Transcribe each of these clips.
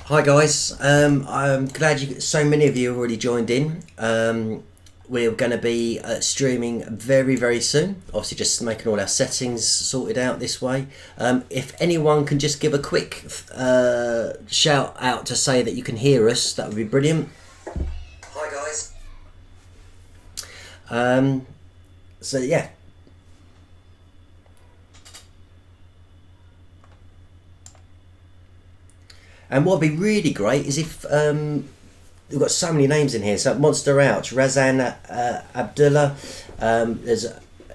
Hi guys, I'm glad so many of you have already joined in. We're going to be streaming very, very soon. Obviously just making all our settings sorted out this way. If anyone can just give a quick shout out to say that you can hear us, that would be brilliant. Hi guys. So yeah. And what would be really great is if we've got so many names in here. So Monster Ouch, Razan Abdullah, there's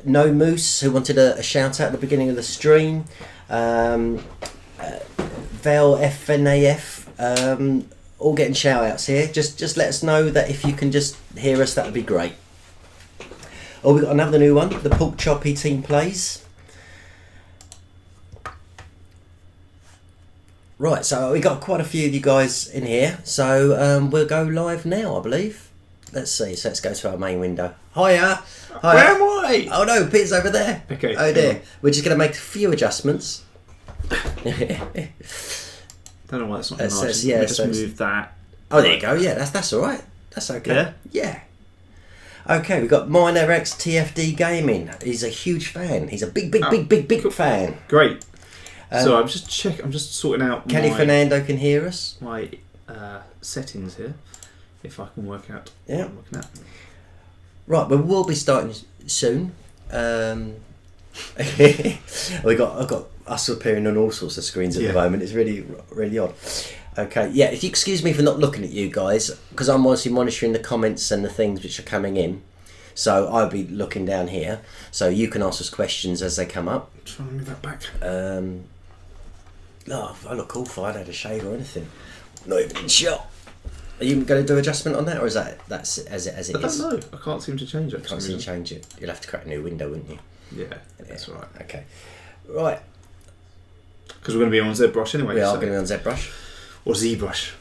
No Moose who wanted a shout out at the beginning of the stream. Vel FNAF, all getting shout outs here. Just let us know that if you can just hear us, that would be great. Oh, we've got another new one, the Pork Choppy Team Plays. Right, so we got quite a few of you guys in here, so we'll go live now, I believe. Let's see, so let's go to our main window. Hiya! Hiya. Where am I? Oh no, Peter's over there. Okay. Oh dear. We're just going to make a few adjustments. Don't know why it's not nice. Just move that. Oh, there you go. Yeah, that's all right. That's okay. Yeah. Okay, we've got Minor X TFD Gaming. He's a huge fan. He's a big cool. fan. Great. So I'm just sorting out. Kelly Fernando can hear us. My settings here, if I can work out. Yeah. What I'm looking at. Right, but we'll be starting soon. I've got us appearing on all sorts of screens at the moment. It's really odd. Okay, yeah. If you excuse me for not looking at you guys, because I'm obviously monitoring the comments and the things which are coming in. So I'll be looking down here, so you can ask us questions as they come up. Trying to move that back. Oh, I look awful. I don't have a shave or anything. Not even in shot. Are you going to do adjustment on that, or is that's as it is? I don't know. I can't seem to change it. Can't seem to change it. You'll have to create a new window, wouldn't you? Yeah, that's right. Okay, right. Because we're going to be on ZBrush anyway. We are going to be on ZBrush or ZBrush.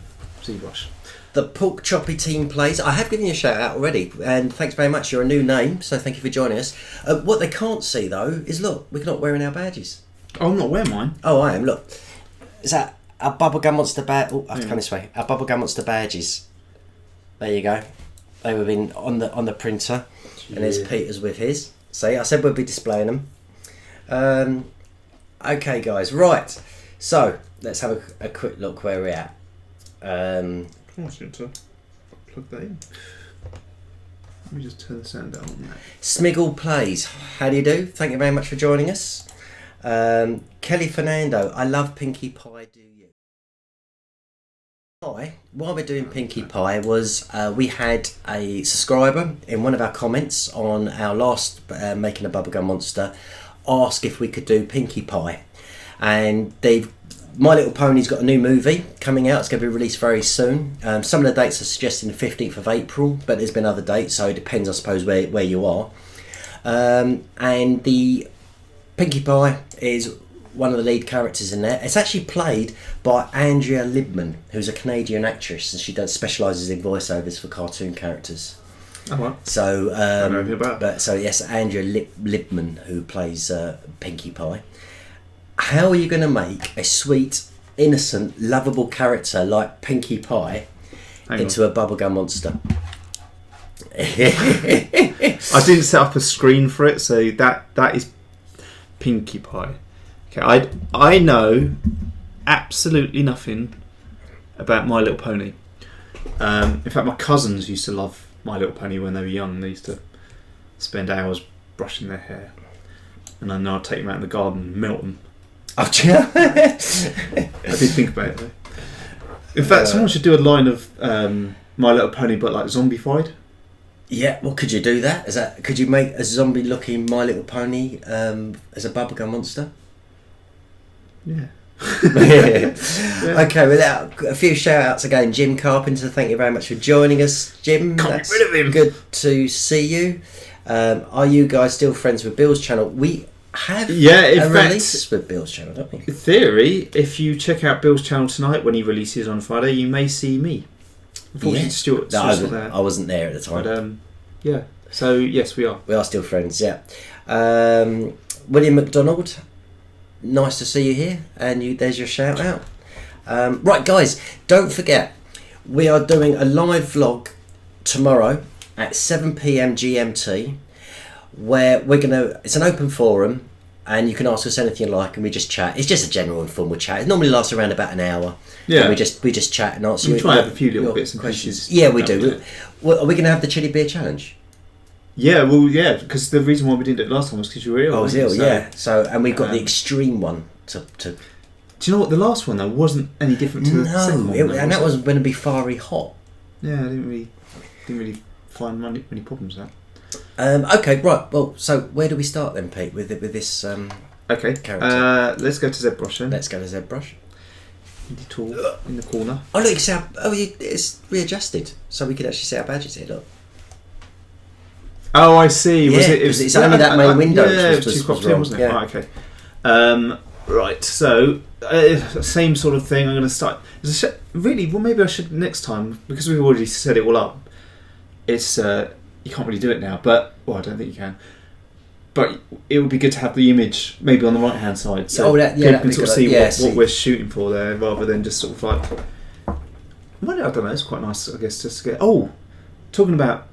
ZBrush. The Pork Choppy Team Plays. I have given you a shout out already, and thanks very much. You're a new name, so thank you for joining us. What they can't see though is look, we're not wearing our badges. Oh, I'm not wearing mine. Oh, I am. Look, is that our Bubblegummonster badge? Oh, I have to come this way. Our Bubblegummonster badges. There you go. They were in on the printer, and there's Peter's with his. See, I said we'd be displaying them. Okay, guys. Right. So let's have a quick look where we're at. I'm just going to plug that in. Let me just turn the sound down on that. Smiggle Plays. How do you do? Thank you very much for joining us. Kelly Fernando. I love Pinkie Pie. Do you? Hi. While we're doing Pinkie Pie was we had a subscriber in one of our comments on our last Making a Bubblegummonster ask if we could do Pinkie Pie, and My Little Pony's got a new movie coming out. It's going to be released very soon. Some of the dates are suggesting the 15th of April, but there's been other dates, so it depends, I suppose, where you are. And the Pinkie Pie is one of the lead characters in there. It's actually played by Andrea Libman, who's a Canadian actress, and she specialises in voiceovers for cartoon characters. Oh, well. So, I know anything about but so yes, Andrea Libman, who plays Pinkie Pie. How are you going to make a sweet, innocent, lovable character like Pinkie Pie into a bubblegummonster? I didn't set up a screen for it, so that is Pinkie Pie. Okay, I know absolutely nothing about My Little Pony. In fact, my cousins used to love My Little Pony when they were young. They used to spend hours brushing their hair, and I know I'd take them out in the garden and melt them. Oh, yeah. I did think about it though. In fact, someone should do a line of My Little Pony, but like zombified. Yeah, well, could you do that? Could you make a zombie-looking My Little Pony as a bubblegummonster? Yeah. Yeah. Okay, without a few shout-outs again. Jim Carpenter, thank you very much for joining us, Jim. Can't get rid of him. Good to see you. Are you guys still friends with Bill's channel? We have release with Bill's channel, don't we? In theory, if you check out Bill's channel tonight when he releases on Friday, you may see me. Unfortunately, Stuart's not there. I wasn't there at the time. But, yeah. So yes, we are. We are still friends. Yeah. William McDonald, nice to see you here, and there's your shout out. Right, guys, don't forget, we are doing a live vlog tomorrow at 7 p.m. GMT, where it's an open forum, and you can ask us anything you like, and we just chat. It's just a general informal chat. It normally lasts around about an hour. Yeah. And we just chat and answer. We try to have a few little bits and questions. pieces. Yeah, we do. Are we going to have the chili beer challenge? Yeah, well, yeah, because the reason why we didn't do it last time was because you were ill. I was ill, yeah. So, and we've got the extreme one to. Do you know what? The last one though wasn't any different to the second one. And that was going to be fiery hot. Yeah, I didn't really find many problems with that. Okay, right. Well, so where do we start then, Pete? With this okay. character? Let's go to ZBrush then. Let's go to ZBrush. The tool in the corner. Oh look, it's readjusted, so we can actually see our badges here. Look. Oh, I see. Yeah, it's only that main window. Yeah, which was wrong, wasn't it? Yeah. Right, okay. Right. So same sort of thing. I'm going to start. Really, well, maybe I should next time, because we've already set it all up. It's you can't really do it now, but I don't think you can. But it would be good to have the image maybe on the right hand side, so people can sort of see what we're shooting for there, rather than just sort of like. Well, I don't know. It's quite nice, I guess, just to get. Oh, talking about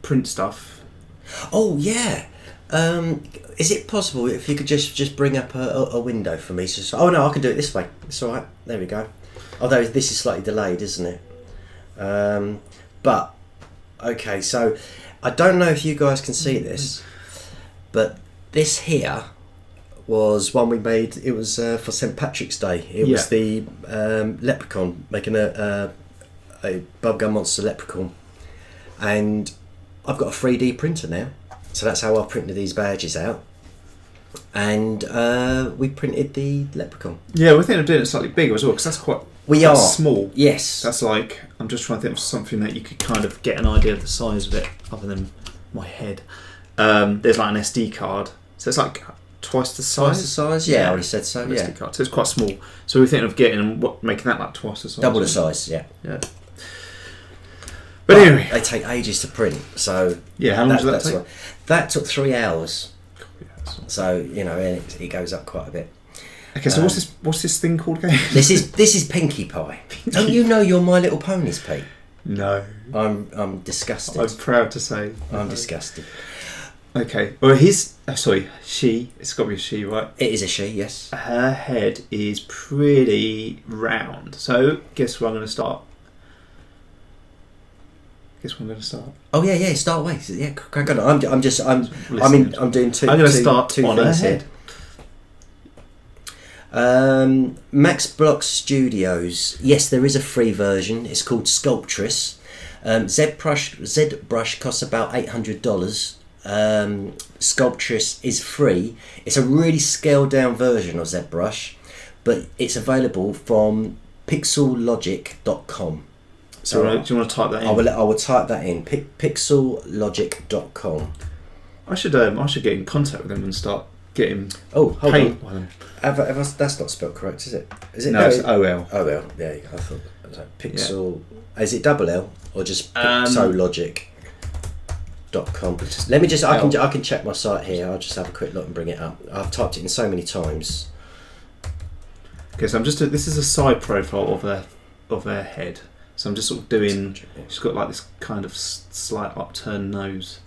print stuff. Oh yeah. Is it possible if you could just bring up a window for me? Oh no, I can do it this way. It's all right. There we go. Although this is slightly delayed, isn't it? But okay, so I don't know if you guys can see this, but this here was one we made. It was for St. Patrick's Day. It was the leprechaun, making a Bubblegummonster leprechaun, and I've got a 3D printer now, so that's how I printed these badges out. And we printed the leprechaun. Yeah, we're thinking of doing it slightly bigger as well, because that's quite. We are small. Yes. That's like, I'm just trying to think of something that you could kind of get an idea of the size of it, other than my head. There's like an SD card, so it's like twice the size. Twice the size? Yeah, I already said so. Yeah. SD card, so it's quite small. So we're thinking of making that like twice the size. Double the size. Yeah. Yeah. But anyway, they take ages to print. So yeah, how long does that take? That took 3 hours. So it goes up quite a bit. Okay, so what's this thing called again? This is Pinkie Pie. Don't you know you're My Little Ponies, Pete? No. I'm disgusted. I'm proud to say. I'm disgusted. Okay. Well, she. It's got to be a she, right? It is a she, yes. Her head is pretty round. So guess where I'm going to start. Oh yeah. Start away. Yeah, crack on. I'm doing two. I'm going to start two on her head. Max Block Studios. Yes, there is a free version. It's called Sculptress. ZBrush costs about $800. Sculptress is free. It's a really scaled down version of ZBrush, but it's available from pixellogic.com. So do you want to type that in? I will type that in. Pixellogic.com. I should get in contact with them and start getting. Oh, hold paint on. That's not spelled correct, is it? Is it? No, it's OL. OL. Yeah, I thought. Pixel. Yeah. Is it double L or just pixellogic.com? Let me just. I can check my site here. I'll just have a quick look and bring it up. I've typed it in so many times. Okay, so this is a side profile of their head. So I'm just sort of doing. She's got like this kind of slight upturned nose,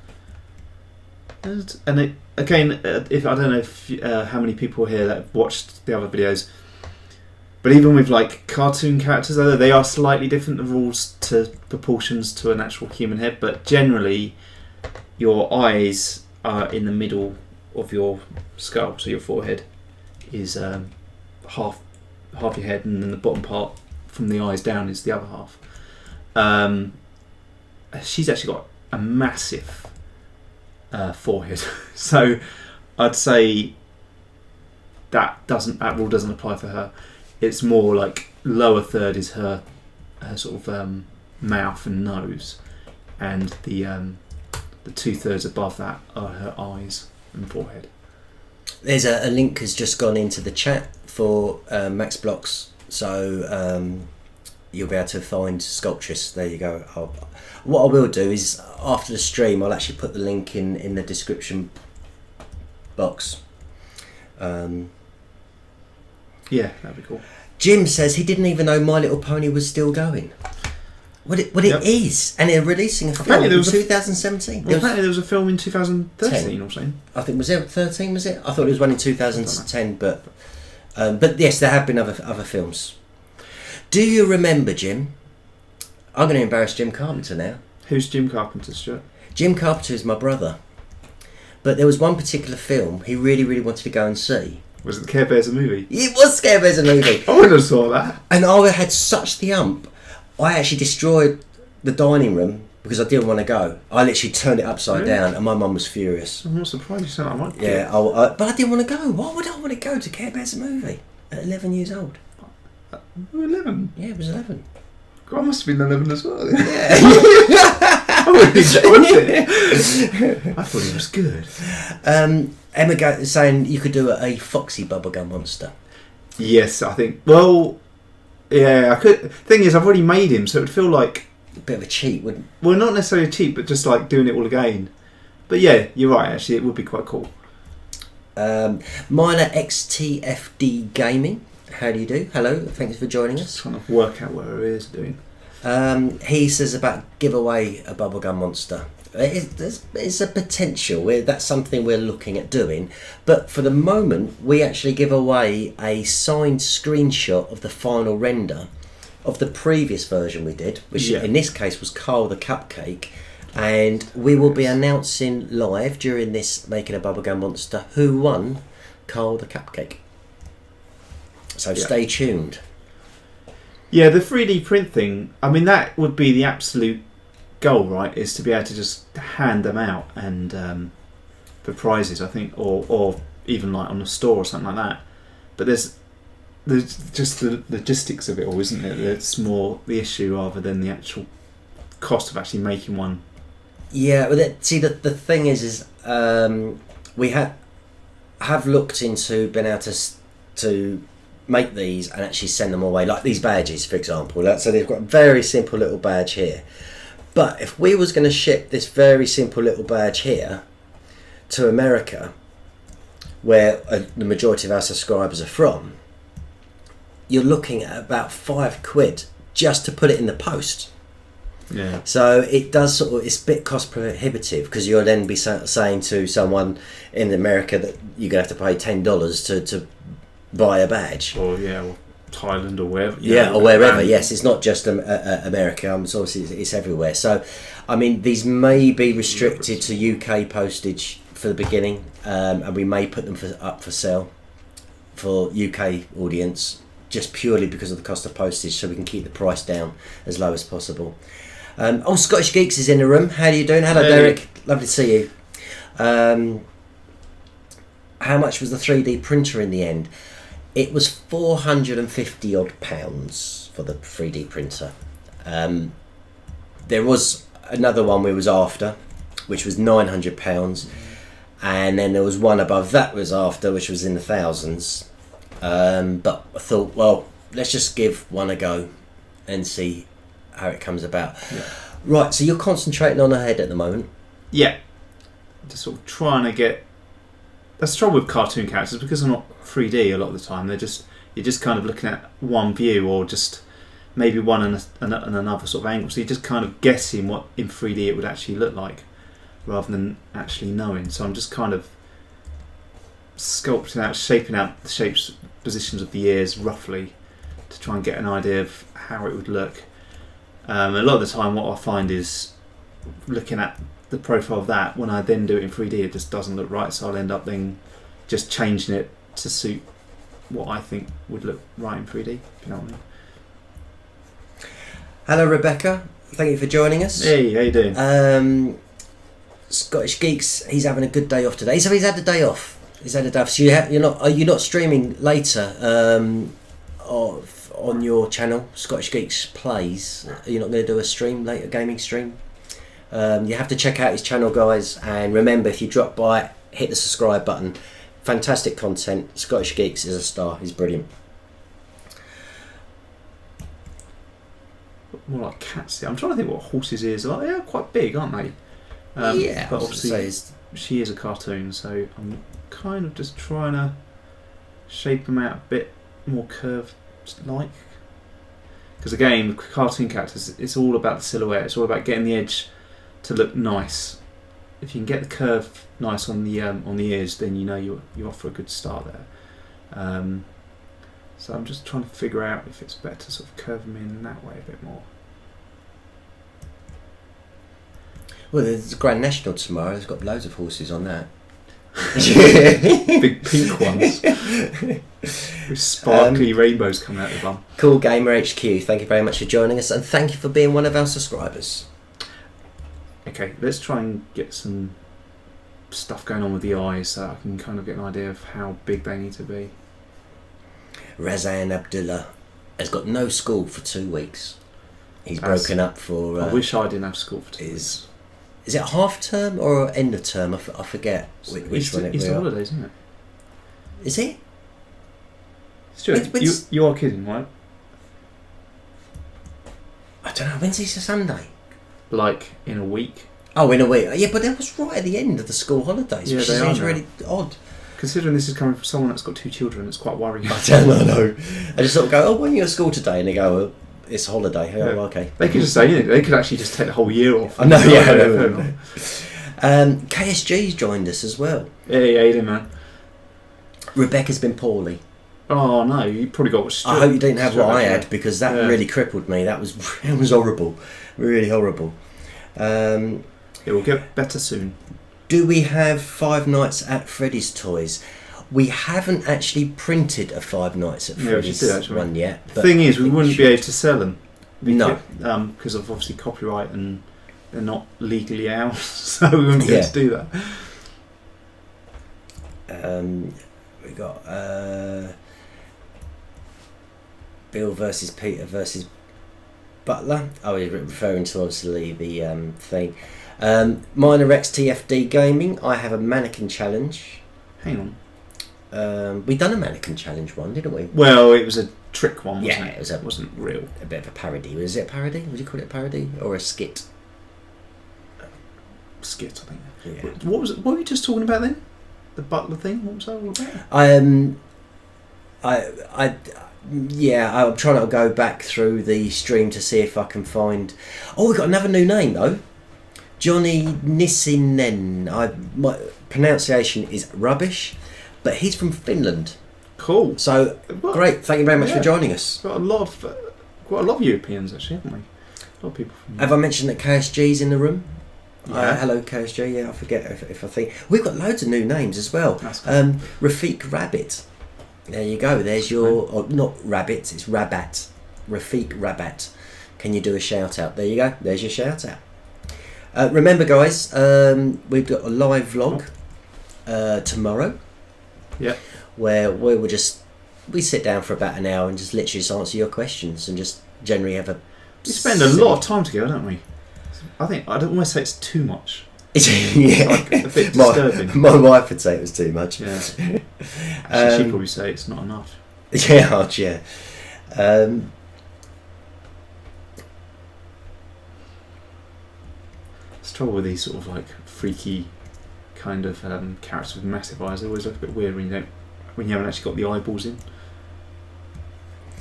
and it, again, if I don't know if how many people here that have watched the other videos, but even with like cartoon characters, although they are slightly different, the rules to proportions to an actual human head, but generally, your eyes are in the middle of your skull, so your forehead is half your head, and then the bottom part from the eyes down is the other half. She's actually got a massive forehead, so I'd say that rule doesn't apply for her. It's more like lower third is her sort of mouth and nose, and the 2/3 above that are her eyes and forehead. There's a link has just gone into the chat for Max Blocks, so you'll be able to find Sculptress. There you go. What I will do is after the stream, I'll actually put the link in the description box. Yeah, that'd be cool. Jim says he didn't even know My Little Pony was still going. It is, and they're releasing a film in 2017. Apparently there was a film in 2013 or something. I think, was it 13? Was it? I thought it was one in 2010, but yes, there have been other films. Do you remember, Jim? I'm going to embarrass Jim Carpenter now. Who's Jim Carpenter, Stuart? Jim Carpenter is my brother. But there was one particular film he really, really wanted to go and see. Was it the Care Bears a movie? It was Care Bears a movie. I would have saw that. And I had such the ump. I actually destroyed the dining room because I didn't want to go. I literally turned it upside down, and my mum was furious. I'm not surprised you said I might. Yeah, but I didn't want to go. Why would I want to go to Care Bears a movie at 11 years old? You were 11? Yeah, it was 11. God, I must have been 11 as well. Yeah. I would have enjoyed it. I thought it was good. Emma saying you could do a foxy Bubblegummonster. Yes, I think. Well, yeah, I could. Thing is, I've already made him, so it would feel like a bit of a cheat, wouldn't it? Well, not necessarily a cheat, but just like doing it all again. But yeah, you're right. Actually, it would be quite cool. Minor XTFD Gaming. How do you do? Hello, thanks for joining us. Just trying to work out what it is doing. He says about give away a Bubblegummonster. It's a potential. That's something we're looking at doing. But for the moment, we actually give away a signed screenshot of the final render of the previous version we did, which in this case was Carl the Cupcake. And we will be announcing live during this Making a Bubblegummonster who won Carl the Cupcake. So stay tuned. Yeah, the 3D print thing, I mean, that would be the absolute goal, right? Is to be able to just hand them out and for prizes, I think, or even like on a store or something like that. But there's just the logistics of it all, isn't it? It's more the issue rather than the actual cost of actually making one. Yeah, but the thing is we have looked into being able to make these and actually send them away, like these badges, for example. So they've got a very simple little badge here. But if we was going to ship this very simple little badge here to America, where the majority of our subscribers are from, you're looking at about £5 just to put it in the post. Yeah. So it does it's a bit cost prohibitive because you'll then be saying to someone in America that you're going to have to pay $10 to buy a badge. Or Thailand or wherever. Or wherever. Yes, it's not just America. Obviously, it's everywhere. So, I mean, these may be restricted to UK postage for the beginning, and we may put them up for sale for UK audience just purely because of the cost of postage, so we can keep the price down as low as possible. Scottish Geeks is in the room. How are you doing? Hello, Derek. Lovely to see you. How much was the 3D printer in the end? It was £450 odd for the 3D printer. There was another one we was after, which was £900, and then there was one above that was after, which was in the thousands. But I thought, well, let's just give one a go and see how it comes about. Yeah. Right, so you're concentrating on a head at the moment. Yeah, just sort of trying to get. That's the trouble with cartoon characters, because they're not 3D a lot of the time. You're just kind of looking at one view, or just maybe one and another sort of angle. So you're just kind of guessing what in 3D it would actually look like, rather than actually knowing. So I'm just kind of sculpting out, shaping out the shapes, positions of the ears roughly, to try and get an idea of how it would look. A lot of the time, what I find is looking at the profile of that, when I then do it in 3D, it just doesn't look right, so I'll end up then just changing it to suit what I think would look right in 3D, if you know what I mean. Hello Rebecca, thank you for joining us. Hey, how you doing? Scottish Geeks, he's having a good day off today, so he's had a day off. So you're not streaming later on your channel, Scottish Geeks Plays. You're not going to do a stream later, gaming stream? You have to check out his channel, guys, and remember, if you drop by, hit the subscribe button. Fantastic content. Scottish Geeks is a star. He's brilliant. More like cats. I'm trying to think what horses' ears are. They're quite big, aren't they? Yeah, but obviously she is a cartoon, so I'm kind of just trying to shape them out a bit more curved like. Because again, cartoon characters, it's all about the silhouette. It's all about getting the edge to look nice. If you can get the curve nice on the ears, then you know you're off for a good start there. So I'm just trying to figure out if it's better to sort of curve them in that way a bit more. Well, there's Grand National tomorrow. There's got loads of horses on that. Big pink ones with sparkly rainbows coming out of the bum. Cool Gamer HQ, thank you very much for joining us, and thank you for being one of our subscribers. Okay, let's try and get some stuff going on with the eyes so I can kind of get an idea of how big they need to be. Razan Abdullah has got no school for 2 weeks. He's broken up for... I wish I didn't have school for 2 weeks. Is it half term or end of term? I forget which one it was. It's the holidays, isn't it? Is it? Stuart, you are kidding, right? I don't know. When's Easter Sunday? Like in a week. Oh, in a week. Yeah, but that was right at the end of the school holidays, which seems really odd. Considering this is coming from someone that's got 2 children, it's quite worrying. I don't know. I just sort of go, oh, when are you at school today? And they go, well, it's a holiday. Yeah. Oh, okay. They could just say anything. They could actually just take the whole year off. I know, yeah. KSG's joined us as well. Yeah, you did, man. Rebecca's been poorly. Oh no, you probably got what I hope you didn't have what I had, because that really crippled me. It was horrible. Really horrible. It will get better soon. Do we have Five Nights at Freddy's toys? We haven't actually printed a Five Nights at Freddy's one yet. The thing is, we wouldn't be able to sell them. No. Because of obviously copyright, and they're not legally ours, so we wouldn't be able to do that. We got Bill versus Peter versus Butler. Oh, you're referring to obviously the thing. Minor X TFD Gaming. I have a mannequin challenge. Hang on. We done a mannequin challenge one, didn't we? Well, it was a trick one, wasn't it? It wasn't real. A bit of a parody. Was it a parody? Would you call it a parody or a skit? Skit, I think. Yeah. What was it? What were you just talking about then? The Butler thing. What was that all about? I'm trying to go back through the stream to see if I can find. Oh, we've got another new name though. Johnny Nissinen. My pronunciation is rubbish, but he's from Finland. Cool. So great. Thank you very much for joining us. Got quite a lot of Europeans actually, haven't we? A lot of people. Have I mentioned that KSG's in the room? Yeah. Hello KSG. Yeah, I forget if I think we've got loads of new names as well. That's cool. Rafiq Rabbit. There you go. There's your not Rabbit. It's Rabat. Rafiq Rabat. Can you do a shout out? There you go. There's your shout out. Remember, guys, we've got a live vlog tomorrow. Yeah. Where we sit down for about an hour and just literally just answer your questions and just generally have a. We spend a lot of time together, don't we? I don't want to say it's too much. Yeah. Like a bit disturbing. My wife would say it was too much. Yeah. Actually, she'd probably say it's not enough. Yeah, yeah. It's trouble with these sort of like freaky kind of characters with massive eyes. They always look a bit weird when you haven't actually got the eyeballs in.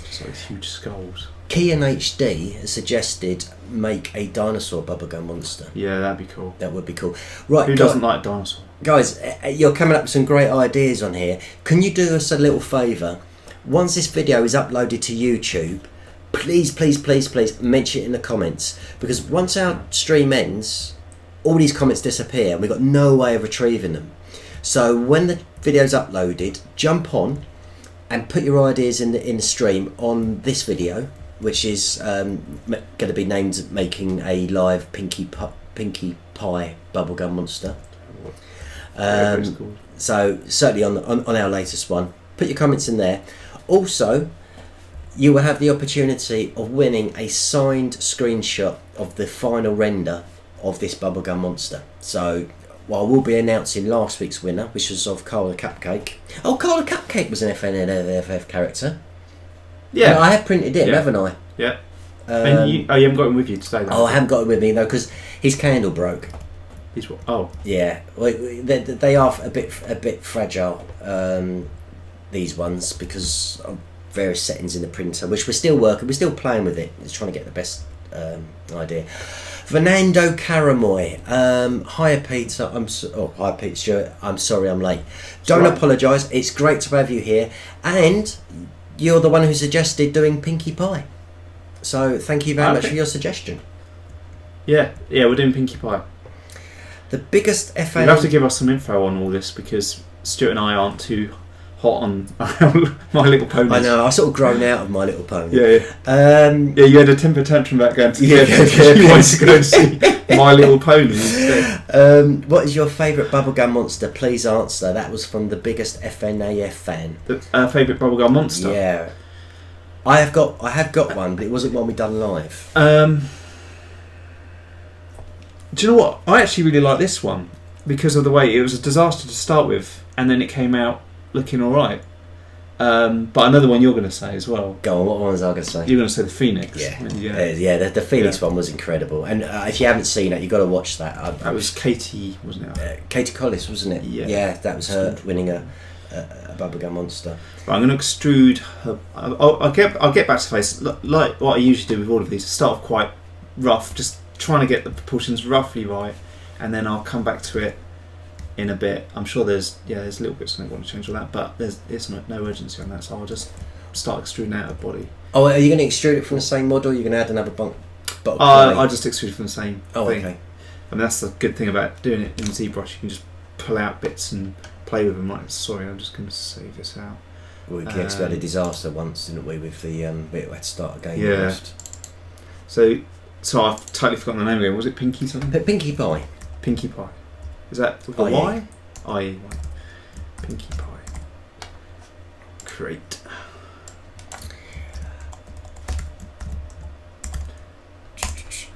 Just like huge skulls. Kian HD has suggested make a dinosaur bubblegum monster. Yeah, that'd be cool. That would be cool. Right, who doesn't like dinosaur? Guys, you're coming up with some great ideas on here. Can you do us a little favour? Once this video is uploaded to YouTube, please mention it in the comments, because once our stream ends, all these comments disappear and we've got no way of retrieving them. So when the video's uploaded, jump on and put your ideas in the stream on this video, which is going to be named making a live Pinkie Pie Bubblegum Monster. So certainly on our latest one, put your comments in there. Also, you will have the opportunity of winning a signed screenshot of the final render of this Bubblegum Monster. So while we'll be announcing last week's winner, which was of Carl the Cupcake. Oh, Carl the Cupcake was an FNFF character. Yeah, I have printed it, haven't I? Yeah. And you haven't got him with you today, though? Oh, I haven't got him with me though, because his candle broke. He's what? Oh. Yeah, well, they are a bit fragile. These ones, because various settings in the printer, which we're still working, we're still playing with it. It's trying to get the best idea. Fernando Caramoy, hiya Peter, hiya Peter Stewart, I'm sorry I'm late. Don't apologise, it's great to have you here, and you're the one who suggested doing Pinkie Pie. So thank you very much for your suggestion. Yeah, we're doing Pinkie Pie. The biggest FA... You'll have to give us some info on all this, because Stuart and I aren't too hot on My Little Ponies. I know, I sort of grown out of My Little Pony. Yeah, you had a temper tantrum back going to you wanted to go and see My Little Pony instead. What is your favourite Bubblegum monster? Please answer. That was from the biggest FNAF fan. Favourite Bubblegum monster? Yeah. I have got one, but it wasn't one we done live. Do you know what? I actually really like this one because of the way it was a disaster to start with, and then it came out looking all right. But another one you're going to say as well. Go on. What one was I going to say? You're going to say the Phoenix. Yeah. The Phoenix one was incredible, and if you haven't seen it, you've got to watch that. That was Katie, wasn't it? Katie Collis, wasn't it? Yeah. That was her winning a Bubblegum Monster. Right, I'm going to extrude her. I'll get back to face like what I usually do with all of these. Start off quite rough, just trying to get the proportions roughly right, and then I'll come back to it in a bit. I'm sure there's little bits I want to change all that, but there's no urgency on that, so I'll just start extruding out her body. Oh, are you going to extrude it from the same model? Or are you going to add another bottle? I just extrude from the same thing. Okay. I mean, that's the good thing about doing it in ZBrush. You can just pull out bits and play with them. Right, sorry, I'm just going to save this out. We had a disaster once, didn't we, with the we had to start again. Yeah. So I've totally forgotten the name again. Was it Pinkie something? Pinkie Pie. Pinkie Pie. Is that with a Y? I-E. Pinkie Pie. Great.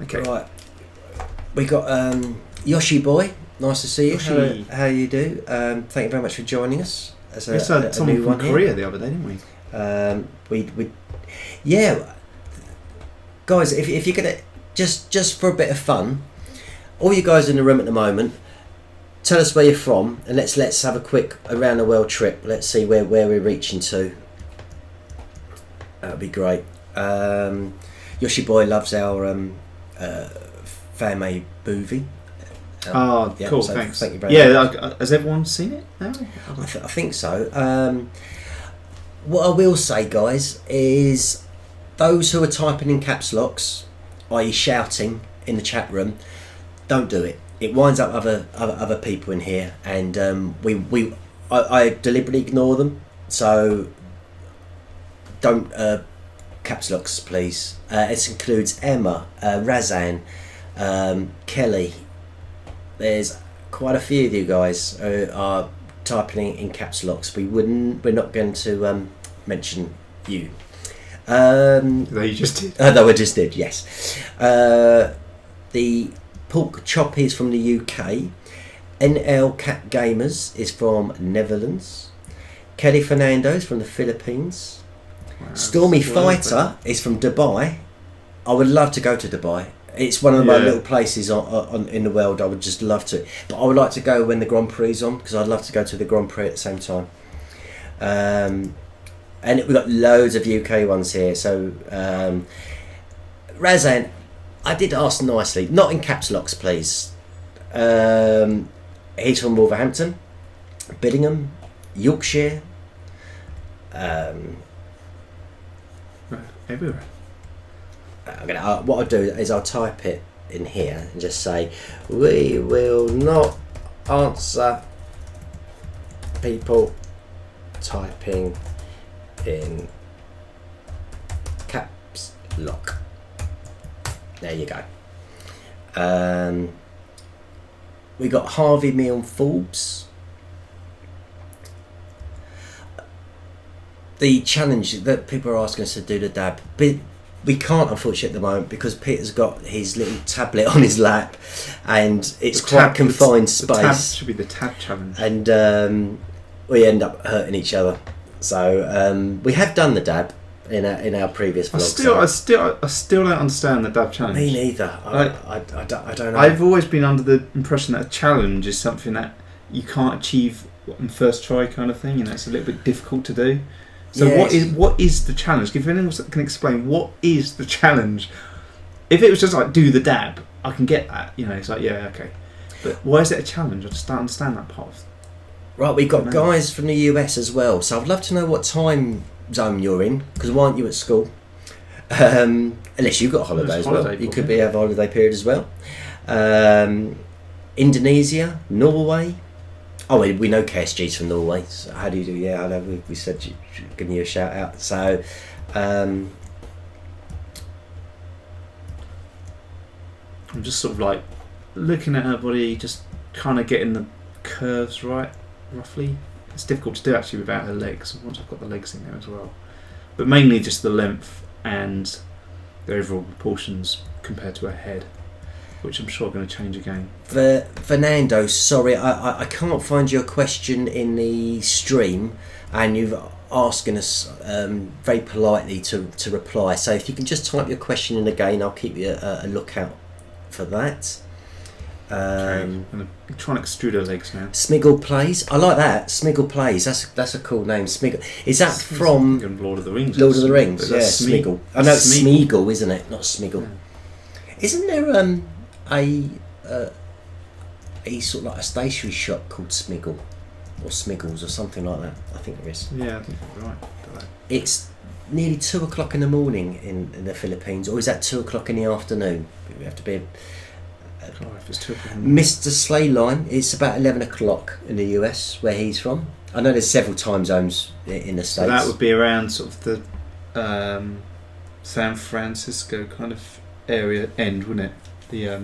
Okay. Right. We got Yoshi Boy. Nice to see you. Yoshi. How you do? Thank you very much for joining us. As we had someone from Korea the other day, didn't we? Yeah. Guys, if you're gonna just for a bit of fun, all you guys in the room at the moment, tell us where you're from, and let's have a quick around the world trip. Let's see where we're reaching to. That would be great. Yoshi Boy loves our Fame movie. Cool, so thanks. Thank you very much. Has everyone seen it now? I think so. What I will say, guys, is those who are typing in caps locks, i.e. shouting in the chat room, don't do it. It winds up other people in here, and I deliberately ignore them. So don't caps locks, please. It includes Emma, Razan, Kelly. There's quite a few of you guys who are typing in caps locks. We're not going to mention you. No, you just did. No, I just did. Yes. The Pork Chop is from the UK. NL Cat Gamers is from Netherlands. Kelly Fernando's from the Philippines. Wow, Stormy Fighter is from Dubai. I would love to go to Dubai. It's one of my little places on in the world. I would just love to, but I would like to go when the Grand Prix is on, because I'd love to go to the Grand Prix at the same time. And we've got loads of UK ones here. So Razan, I did ask nicely, not in caps locks, please. He's from Wolverhampton, Billingham, Yorkshire. Everywhere. What I'll do is I'll type it in here and just say, we will not answer people typing in caps lock. There you go. We got Harvey Milne Forbes. The challenge that people are asking us to do the dab, but we can't, unfortunately, at the moment, because Peter's got his little tablet on his lap, and it's quite confined space. The tab should be the tab challenge, and we end up hurting each other. So we have done the dab in our previous vlog. I still don't understand the dab challenge. Me neither. I don't know. I've always been under the impression that a challenge is something that you can't achieve on first try, kind of thing, and it's a little bit difficult to do. So Yes. what is the challenge? If anyone can explain what is the challenge. If it was just like do the dab, I can get that. It's like yeah, okay. But why is it a challenge? I just don't understand that part. Right, we've got guys from the US as well, so I'd love to know what time zone you're in, because why aren't you at school? Unless you've got a holiday as well. You could have a holiday period as well. Indonesia, Norway. Oh, we know KSG's from Norway. So how do you do? Yeah, I know we said giving you a shout out. So, I'm just sort of like looking at her body, just kind of getting the curves right, roughly. It's difficult to do actually without her legs. Once I've got the legs in there as well, but mainly just the length and the overall proportions compared to her head, which I'm sure are going to change again. Fernando, sorry, I can't find your question in the stream, and you've asking us very politely to reply. So if you can just type your question in again, I'll keep you a lookout for that. Okay. I'm going to try and extrude her legs now. Smiggle Plays. I like that. Smiggle Plays. That's a cool name. Smiggle. Is that from Lord of the Rings? Lord of the Rings, yeah. Smiggle. I know it's Smeagol, isn't it? Not Smiggle. Yeah. Isn't there a sort of like a stationery shop called Smiggle or Smiggles or something like that? I think there is. Yeah, I think you're right. It's nearly 2 o'clock in the morning in the Philippines, or is that 2 o'clock in the afternoon? We have to be. If it's 2 o'clock. Mr. Slayline, it's about 11 o'clock in the US where he's from. I know there's several time zones in the States. So that would be around sort of the San Francisco kind of area end, wouldn't it? The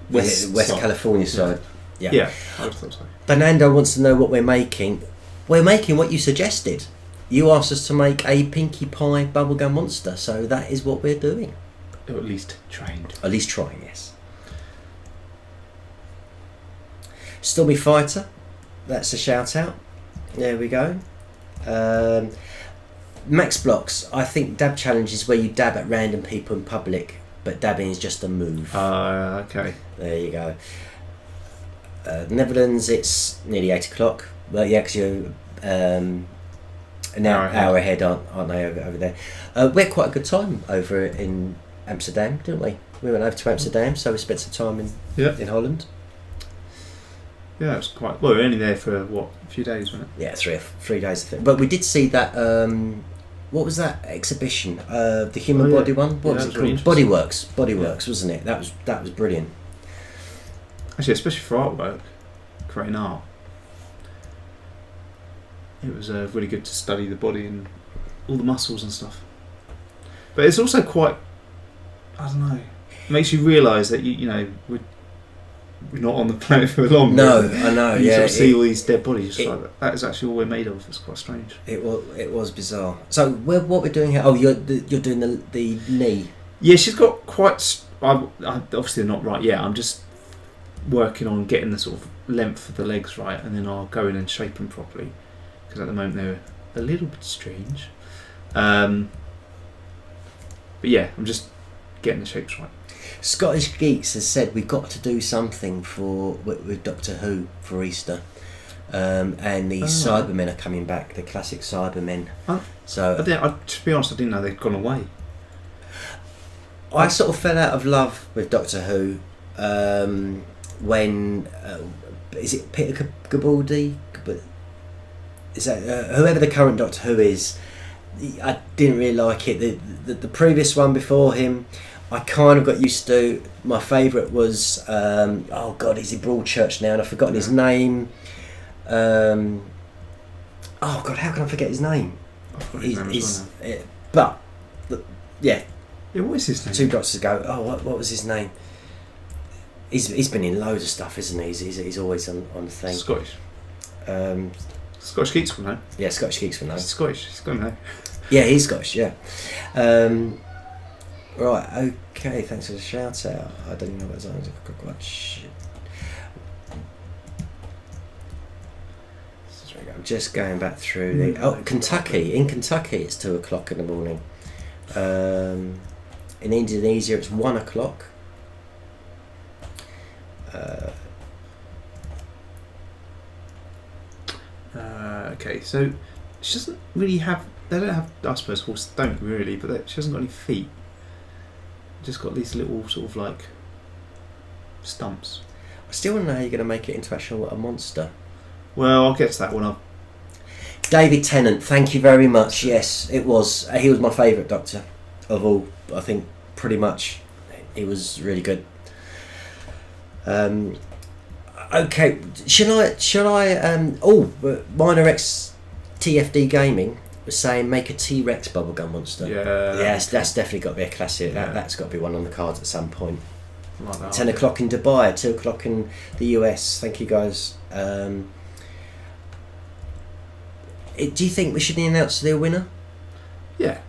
West California side. Yeah, I would have thought so. Fernando wants to know what we're making. We're making what you suggested. You asked us to make a Pinkie Pie bubblegum monster, so that is what we're doing. Or at least trained. At least trying, yes. Stormy Fighter, that's a shout out. There we go. Max Blocks, I think dab challenge is where you dab at random people in public, but dabbing is just a move. Okay. There you go. Netherlands, it's nearly 8 o'clock. Well, yeah, because you're an hour ahead, aren't they, over there? We had quite a good time over in Amsterdam, didn't we? We went over to Amsterdam, so we spent some time in Holland. Yeah, it was quite. Well, we were only there for a few days, wasn't it? Yeah, 3 days, I think. But we did see that. What was that exhibition? The human body one. What was it called? Bodyworks, wasn't it? That was brilliant. Actually, especially for artwork, creating art, it was really good to study the body and all the muscles and stuff. But it's also quite. I don't know. It makes you realise that we're not on the planet for long. No, I know. You yeah, sort of see all these dead bodies. Like that is actually all we're made of. It's quite strange. It was bizarre. So what we're doing here? Oh, you're doing the knee. Yeah, she's got quite. I obviously not right yet. I'm just working on getting the sort of length of the legs right, and then I'll go in and shape them properly. Because at the moment they're a little bit strange. But yeah, I'm just getting the shapes right. Scottish Geeks has said we've got to do something with Doctor Who for Easter, and the Cybermen are coming back, the classic Cybermen. So to be honest, I didn't know they'd gone away. I sort of fell out of love with Doctor Who when is it Peter Capaldi? Is that whoever the current Doctor Who is? I didn't really like it. The previous one before him, I kind of got used to. My favourite was he's in Broadchurch now and I've forgotten his name. How can I forget his name? What is his name? 2 Doctors ago. What was his name? He's been in loads of stuff, isn't he? He's always on the thing. Scottish. Scottish Geeks will know. Yeah, Scottish Geeks will know. He's Scottish. He's going to know. Yeah, he's Scottish. Yeah. Right. Okay. Thanks for the shout out. I don't even know what his name is. I'm just going back through Kentucky. In Kentucky, it's 2 o'clock in the morning. In Indonesia, it's 1 o'clock. Okay, so she doesn't really have. They don't have. I suppose horses don't really, but she hasn't got any feet. Just got these little sort of like stumps. I still want to know how you're going to make it into actually a monster. Well, I'll get to that one up. David Tennant, thank you very much. Yes, it was. He was my favourite Doctor of all. I think pretty much he was really good. Okay, shall I? Minor X TFD Gaming was saying make a T-Rex bubblegum monster. Yeah. Yes, that's definitely got to be a classic. Yeah. That's got to be one on the cards at some point. Like that, 10 o'clock in Dubai, 2 o'clock in the US. Thank you guys. Do you think we should announce the winner? Yeah.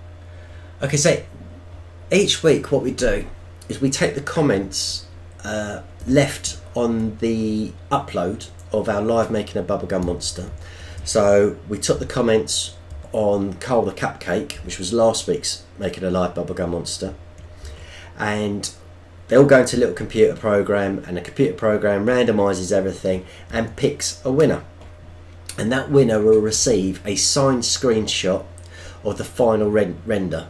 Okay, so each week what we do is we take the comments left on the upload of our live making a bubblegum monster. So we took the comments on Carl the Cupcake, which was last week's making a live bubblegum monster, and they all go into a little computer program, and the computer program randomizes everything and picks a winner, and that winner will receive a signed screenshot of the final render.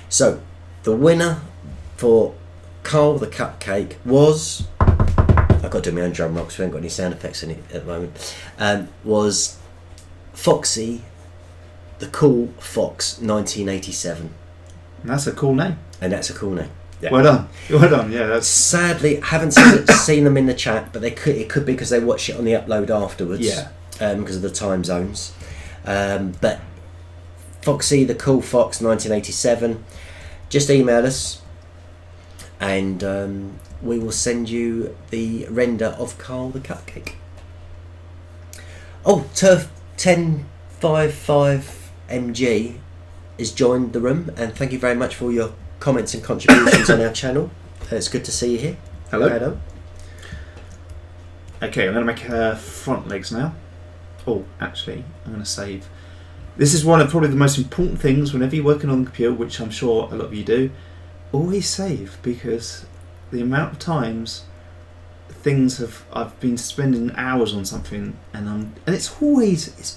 So the winner for Carl the Cupcake was, I've got to do my own drum roll because we haven't got any sound effects in it at the moment, was Foxy the Cool Fox 1987. And that's a cool name. And that's a cool name. Yeah. Well done. Well done. Yeah. That's sadly haven't seen them in the chat, but it could be because they watch it on the upload afterwards. Yeah. Because of the time zones. But Foxy the Cool Fox 1987, just email us and we will send you the render of Carl the Cupcake. Oh, Turf 1055 MG has joined the room, and thank you very much for all your comments and contributions on our channel. It's good to see you here. hello. Okay, I'm going to make front legs now. Oh, actually, I'm going to save. This is one of probably the most important things whenever you're working on the computer, which I'm sure a lot of you do. Always save, because the amount of times I've been spending hours on something, and it's always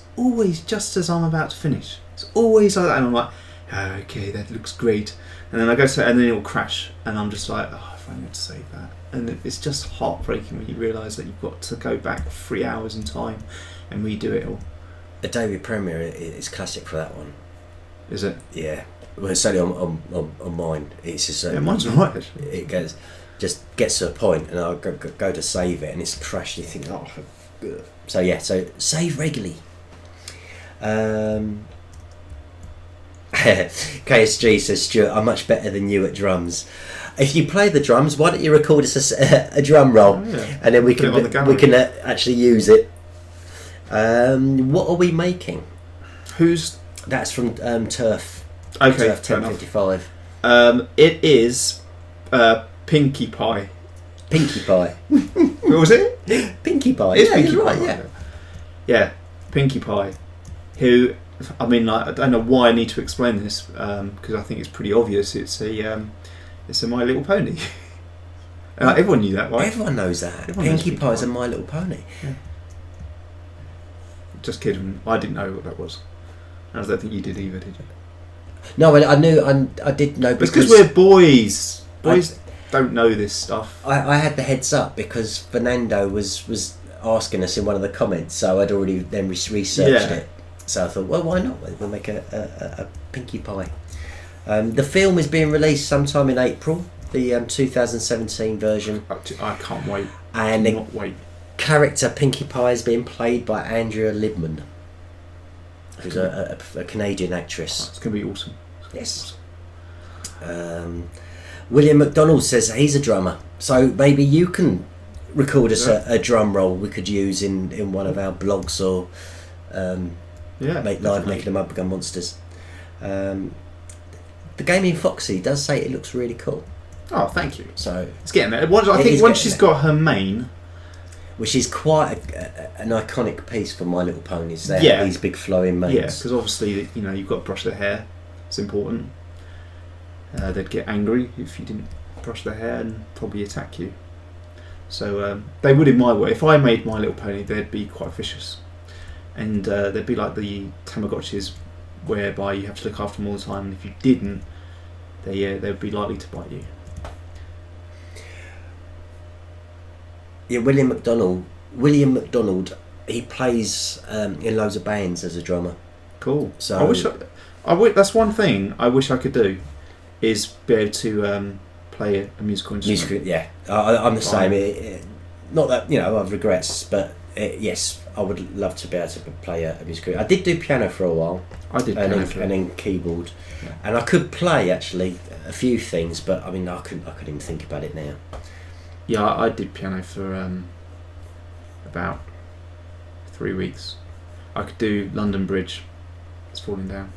just as I'm about to finish. It's always like that, and I'm like, oh, okay, that looks great, and then I go to, and then it'll crash, and I'm just like, oh, if I need to save that, and it's just heartbreaking when you realise that you've got to go back 3 hours in time and redo it all. Adobe Premiere is classic for that one. Is it? Yeah. Well, it's only on mine. It's just Yeah, mine's alright actually. It gets to a point, and I'll go to save it, and it's crashed. You think, oh, good. So yeah, so save regularly. KSG says, Stuart, I'm much better than you at drums. If you play the drums, why don't you record us a drum roll, and then we can actually use it. What are we making? That's from Turf. Okay, Turf 1055. It is Pinkie Pie. Pinkie Pie. What was it? Pinkie Pie. It's Yeah, Pinkie you're Pie. right, Yeah, Pinkie Pie. Who, I mean, like, I don't know why I need to explain this, because I think it's pretty obvious. It's a My Little Pony. Everyone knew that, right? Everyone knows that. Everyone knows Pinkie Pie's a My Little Pony. Yeah. Just kidding. I didn't know what that was. I don't think you did either, did you? No, I knew. I did know because we're boys. Boys don't know this stuff. I had the heads up because Fernando was asking us in one of the comments, so I'd already then researched it. So I thought, well, why not? We'll make a Pinkie Pie. The film is being released sometime in April. The 2017 version. I can't wait. And cannot wait. Character Pinkie Pie is being played by Andrea Libman, who's a Canadian actress. It's going to be awesome. Yes. William McDonald says he's a drummer, so maybe you can record us a drum roll we could use in one of our blogs or making the Bubblegum Monsters. The Gaming Foxy does say it looks really cool. Oh, thank you. So it's getting there. I think once she's got her main, which is quite an iconic piece for My Little Ponies. They have these big flowing manes. Yeah, because obviously you've got to brush their hair. It's important. They'd get angry if you didn't brush their hair and probably attack you. So they would in my way. If I made My Little Pony, they'd be quite vicious. and they'd be like the Tamagotchis, whereby you have to look after them all the time, and if you didn't, they'd be likely to bite you. Yeah, William McDonald, he plays in loads of bands as a drummer. Cool. So I wish that's one thing I wish I could do, is be able to play a musical instrument. Yeah, I'm the same. Not that I have regrets, but yes, I would love to be able to play a musical. I did do piano for a while. I did piano and then keyboard, and I could play actually a few things, but I mean I couldn't even think about it now. Yeah, I did piano for about 3 weeks. I could do London Bridge. It's falling down.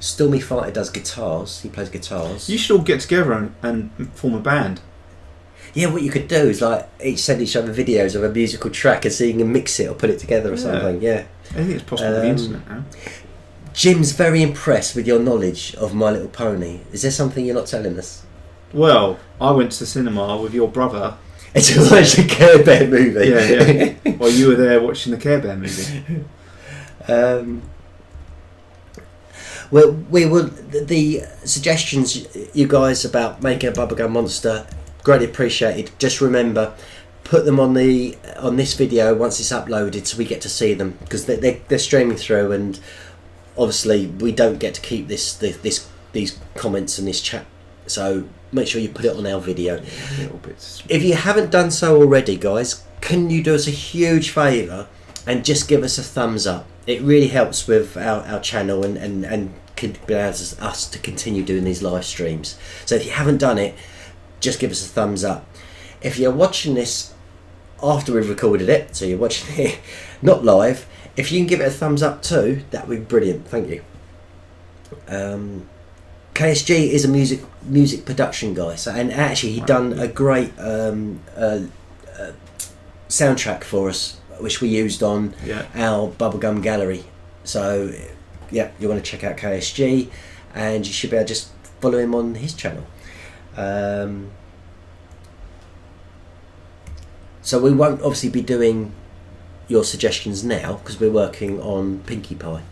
Stormy Fighter does guitars. He plays guitars. You should all get together and form a band. Yeah, what you could do is like each send each other videos of a musical track and see if you can mix it or put it together or something. Yeah, I think it's possible with the internet now. Jim's very impressed with your knowledge of My Little Pony. Is there something you're not telling us? Well, I went to the cinema with your brother. It's a Care Bear movie. Yeah. While you were there watching the Care Bear movie. Well, we will. The suggestions you guys about making a bubblegum monster, greatly appreciated. Just remember, put them on this video once it's uploaded, so we get to see them, because they're streaming through, and obviously we don't get to keep these comments and this chat. So make sure you put it on our video. Little bits. If you haven't done so already, guys, can you do us a huge favour and just give us a thumbs up? It really helps with our channel and allows us to continue doing these live streams. So if you haven't done it, just give us a thumbs up. If you're watching this after we've recorded it, so you're watching it not live, if you can give it a thumbs up too, that would be brilliant. Thank you. KSG is a music production guy, so, and actually he done a great soundtrack for us, which we used on our Bubblegum Gallery. So yeah, you want to check out KSG, and you should be able to just follow him on his channel. So we won't obviously be doing your suggestions now because we're working on Pinkie Pie.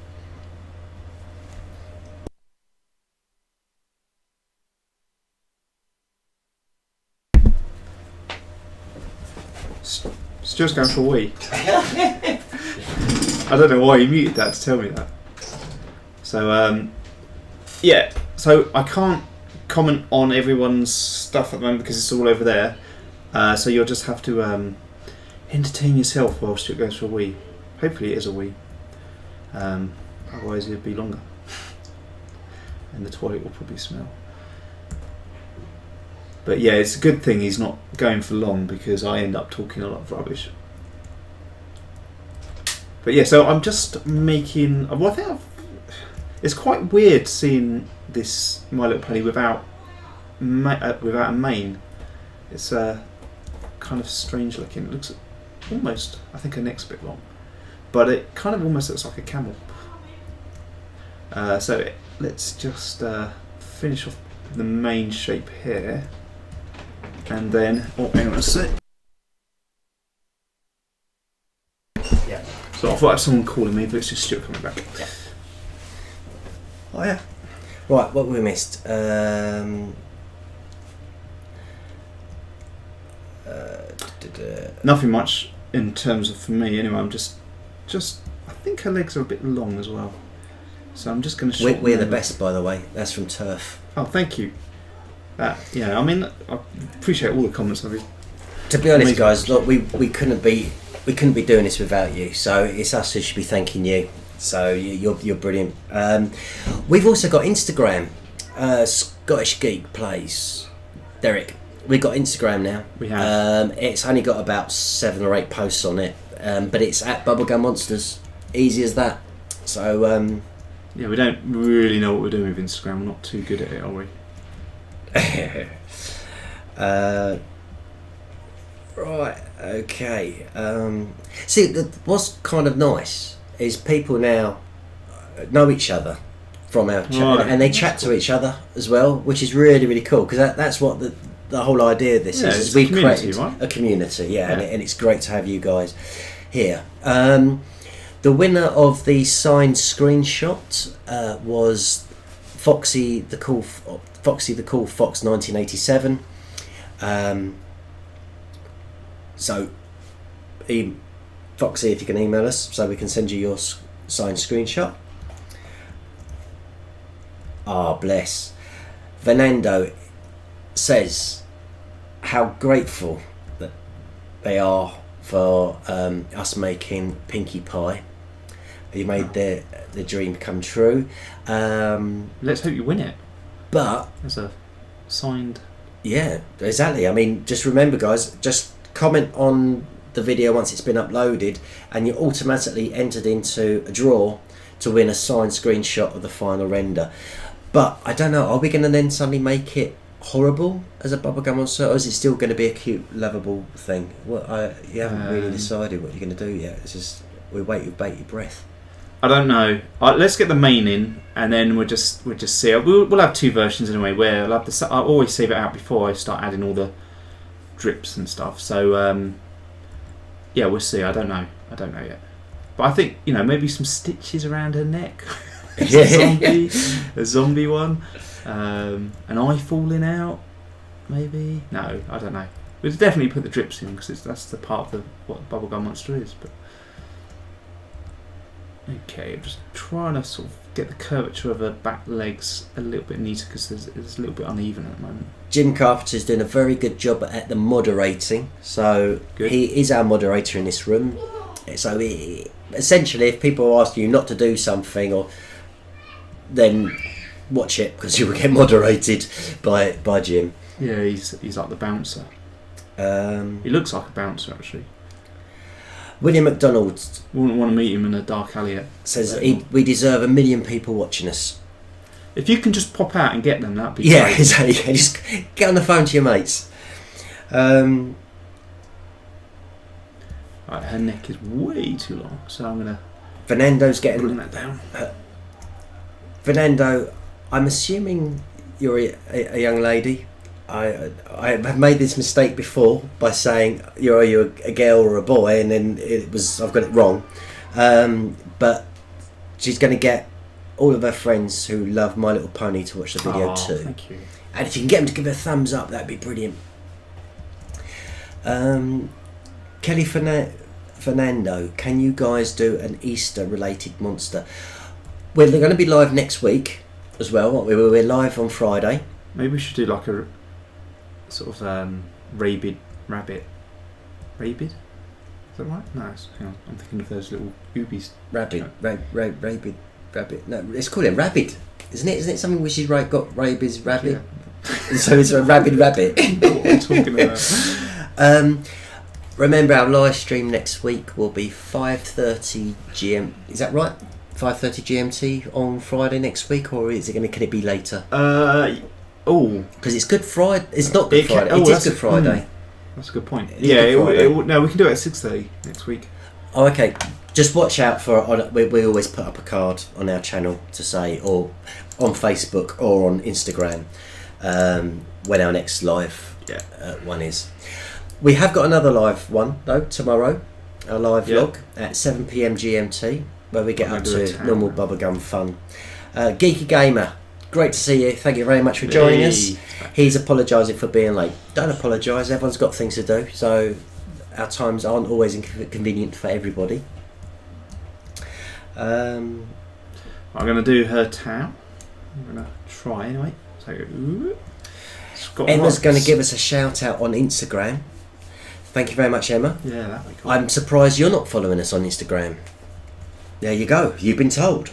Stuart's going for a wee. I don't know why you muted that to tell me that. So so I can't comment on everyone's stuff at the moment because it's all over there. So you'll just have to entertain yourself while Stuart goes for a wee. Hopefully it is a wee. Otherwise it'd be longer. And the toilet will probably smell. But yeah, it's a good thing he's not going for long because I end up talking a lot of rubbish. But yeah, so I'm just making. Well, I think it's quite weird seeing this My Little Pony without a mane. It's kind of strange looking. It looks almost, I think, her neck's a bit long, but it kind of almost looks like a camel. So let's just finish off the main shape here. And then, hang on a sec. Yeah. So I thought I had someone calling me, but it's just Stuart coming back. Yeah. Oh yeah. Right, what we missed? Nothing much in terms of for me anyway. I'm just. I think her legs are a bit long as well. So I'm just going to shorten We're the best, by the way. That's from Turf. Oh, thank you. Yeah, I mean, I appreciate all the comments. To be honest, guys, look, we couldn't be doing this without you. So it's us who should be thanking you. So you're brilliant. We've also got Instagram. Scottish Geek Plays. Derek, we've got Instagram now. We have. It's only got about 7 or 8 posts on it, but it's at Bubblegummonsters. Easy as that. So yeah, we don't really know what we're doing with Instagram. We're not too good at it, are we? Right, okay. See, what's kind of nice is people now know each other from our chat, right. And they chat to each other as well, which is really, really cool, because that's what the whole idea of this is. We've created right? a community, and it's great to have you guys here. The winner of the signed screenshot was Foxy the Cool Fox 1987. So, Foxy, if you can email us so we can send you your signed screenshot. Bless. Fernando says how grateful that they are for us making Pinkie Pie. You made the dream come true. Let's hope you win it. But as a signed. Yeah, exactly. I mean, just remember, guys, just comment on the video once it's been uploaded, and you're automatically entered into a draw to win a signed screenshot of the final render. But I don't know, are we going to then suddenly make it horrible as a Bubblegummonster, or is it still going to be a cute, lovable thing? Well, you haven't really decided what you're going to do yet. It's just we wait with bated breath. I don't know. Let's get the main in, and then we'll just see. We'll have 2 versions anyway. Where I'll always save it out before I start adding all the drips and stuff. So yeah, we'll see. I don't know yet. But I think maybe some stitches around her neck. a zombie one. An eye falling out. Maybe no. I don't know. We'll definitely put the drips in because that's the part of what Bubblegummonster is. But okay, I'm just trying to sort of get the curvature of her back legs a little bit neater because it's a little bit uneven at the moment. Jim Carpenter's doing a very good job at the moderating. So good. He is our moderator in this room. So essentially, if people ask you not to do something, then watch it because you will get moderated by Jim. Yeah, he's like the bouncer. He looks like a bouncer actually. William McDonald wouldn't want to meet him in a dark alley. Says we deserve 1 million people watching us. If you can just pop out and get them, that'd be great. Exactly. Just get on the phone to your mates. Right, her neck is way too long, so I'm gonna. Fernando's getting. Bring that down. Fernando, I'm assuming you're a young lady. I have made this mistake before by saying you're a girl or a boy, and then I've got it wrong. But she's going to get all of her friends who love My Little Pony to watch the video too. Thank you. And if you can get them to give her a thumbs up, that'd be brilliant. Kelly Fernando, can you guys do an Easter related monster? Well, they're going to be live next week as well. We're live on Friday. Maybe we should do like a sort of rabid rabbit. Rabid? Is that right? No, hang on. I'm thinking of those little boobies. Rabid. Rabid. Rabbit. No, let's call it rabid. Isn't it? Isn't it something which is got rabies rabbit? Yeah. So it's a rabid rabbit. What are we talking about? Remember, our live stream next week will be 5:30 GM. Is that right? 5:30 GMT on Friday next week, or can it be later? Because it's Good Friday. It's not Good Friday. It is Good Friday. That's a good point. No, we can do it at 6:30 next week. Oh, okay. Just watch out for. We always put up a card on our channel to say, or on Facebook or on Instagram, when our next live one is. We have got another live one though tomorrow. Our live vlog at 7 PM GMT, where we get up to normal bubblegum fun. Geeky Gamer, great to see you. Thank you very much for joining us. He's apologising for being late. Don't apologise. Everyone's got things to do, so our times aren't always convenient for everybody. I'm going to do her towel. I'm going to try anyway. So, Emma's going to give us a shout out on Instagram. Thank you very much, Emma. Yeah, that'd be cool. I'm surprised you're not following us on Instagram. There you go. You've been told.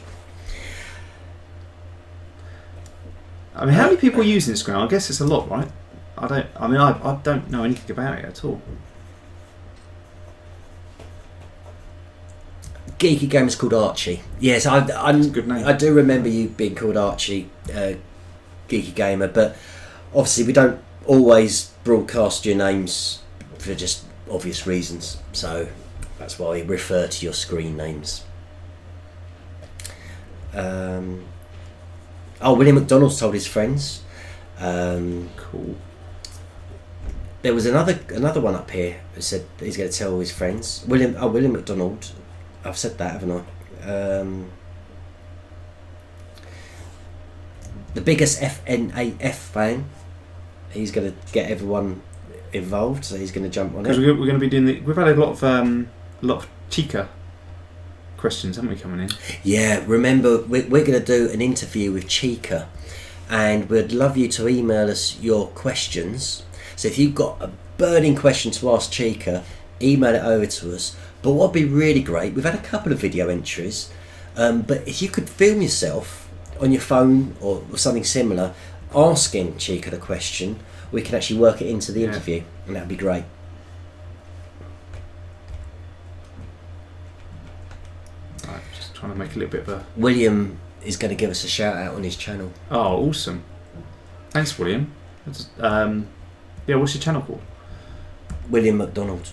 I mean, how many people use Instagram? I guess it's a lot, right? I don't know anything about it at all. Geeky Game is called Archie. Yes, I'm a good name. I do remember you being called Archie, Geeky Gamer, but obviously we don't always broadcast your names for just obvious reasons, so that's why we refer to your screen names. William McDonald's told his friends. Cool. There was another one up here who said he's going to tell his friends. William McDonald I've said that, haven't I? The biggest FNAF fan. He's going to get everyone involved, so he's going to jump on it. Because we're going to be doing we've had a lot of Chica questions, haven't we, coming in? Yeah, remember we're going to do an interview with Chica, and we'd love you to email us your questions. So if you've got a burning question to ask Chica, email it over to us. But what'd be really great, we've had a couple of video entries, but if you could film yourself on your phone or something similar asking Chica the question, we can actually work it into the interview, and that'd be great. Right, just trying to make a little bit of a... William is going to give us a shout out on his channel. Oh, awesome. Thanks, William. What's your channel called? William McDonald.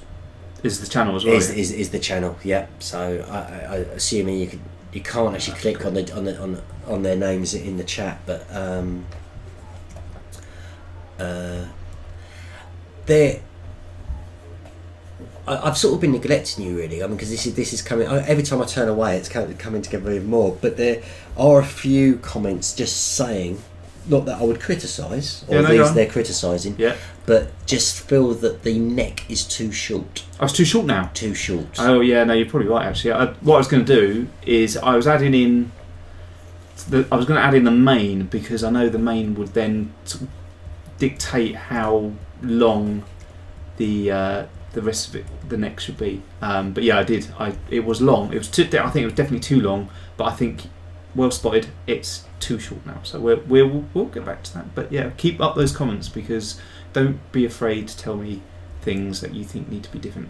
Is the channel as well? Is the channel? Yeah. So I assuming you can't actually click on their names in the chat, but I've sort of been neglecting you, really. I mean, because this is coming every time I turn away, it's coming together even more. But there are a few comments just saying, not that I would criticise, or they're criticising, but just feel that the neck is too short. Oh, it's too short now? Too short. Oh, yeah, no, you're probably right, actually. What I was going to do is I was adding in... I was going to add in the mane, because I know the mane would then sort of dictate how long the rest of it, the neck should be. But yeah, I did. It was long. I think it was definitely too long, but I think, well spotted, it's too short now. So we'll get back to that. But yeah, keep up those comments, because don't be afraid to tell me things that you think need to be different.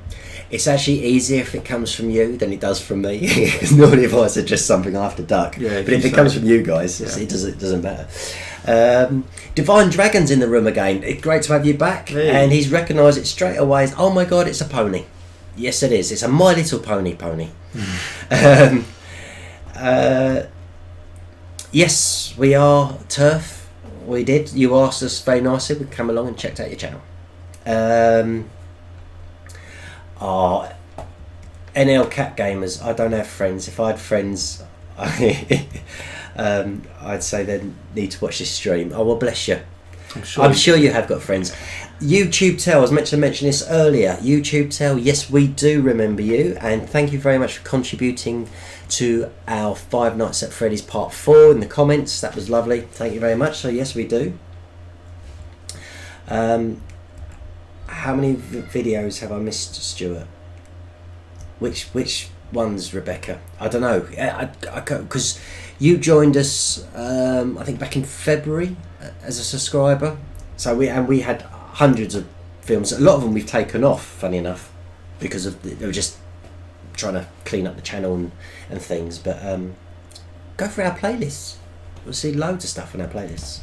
It's actually easier if it comes from you than it does from me, because normally if I suggest something I have to duck, but if it comes from you guys, it doesn't matter. Divine Dragon's in the room again. It's great to have you back. And he's recognised it straight away as, oh my god, it's a pony. Yes, it is. It's a My Little Pony pony. Yes, we are Turf. We did. You asked us very nicely. We come along and checked out your channel. NL Cat Gamers. I don't have friends. If I had friends, I'd say they need to watch this stream. Oh, well, bless you. I'm sure you have got friends. YouTube Tell, I was meant to mention this earlier. YouTube Tell, yes, we do remember you, and thank you very much for contributing to our Five Nights at Freddy's Part 4 in the comments. That was lovely. Thank you very much. So yes, we do. How many videos have I missed, Stuart? Which ones, Rebecca? I don't know. Because you joined us, I think back in February as a subscriber. So we had hundreds of films. A lot of them we've taken off, funny enough, because they were just trying to clean up the channel and things. But go through our playlists. We'll see loads of stuff on our playlists.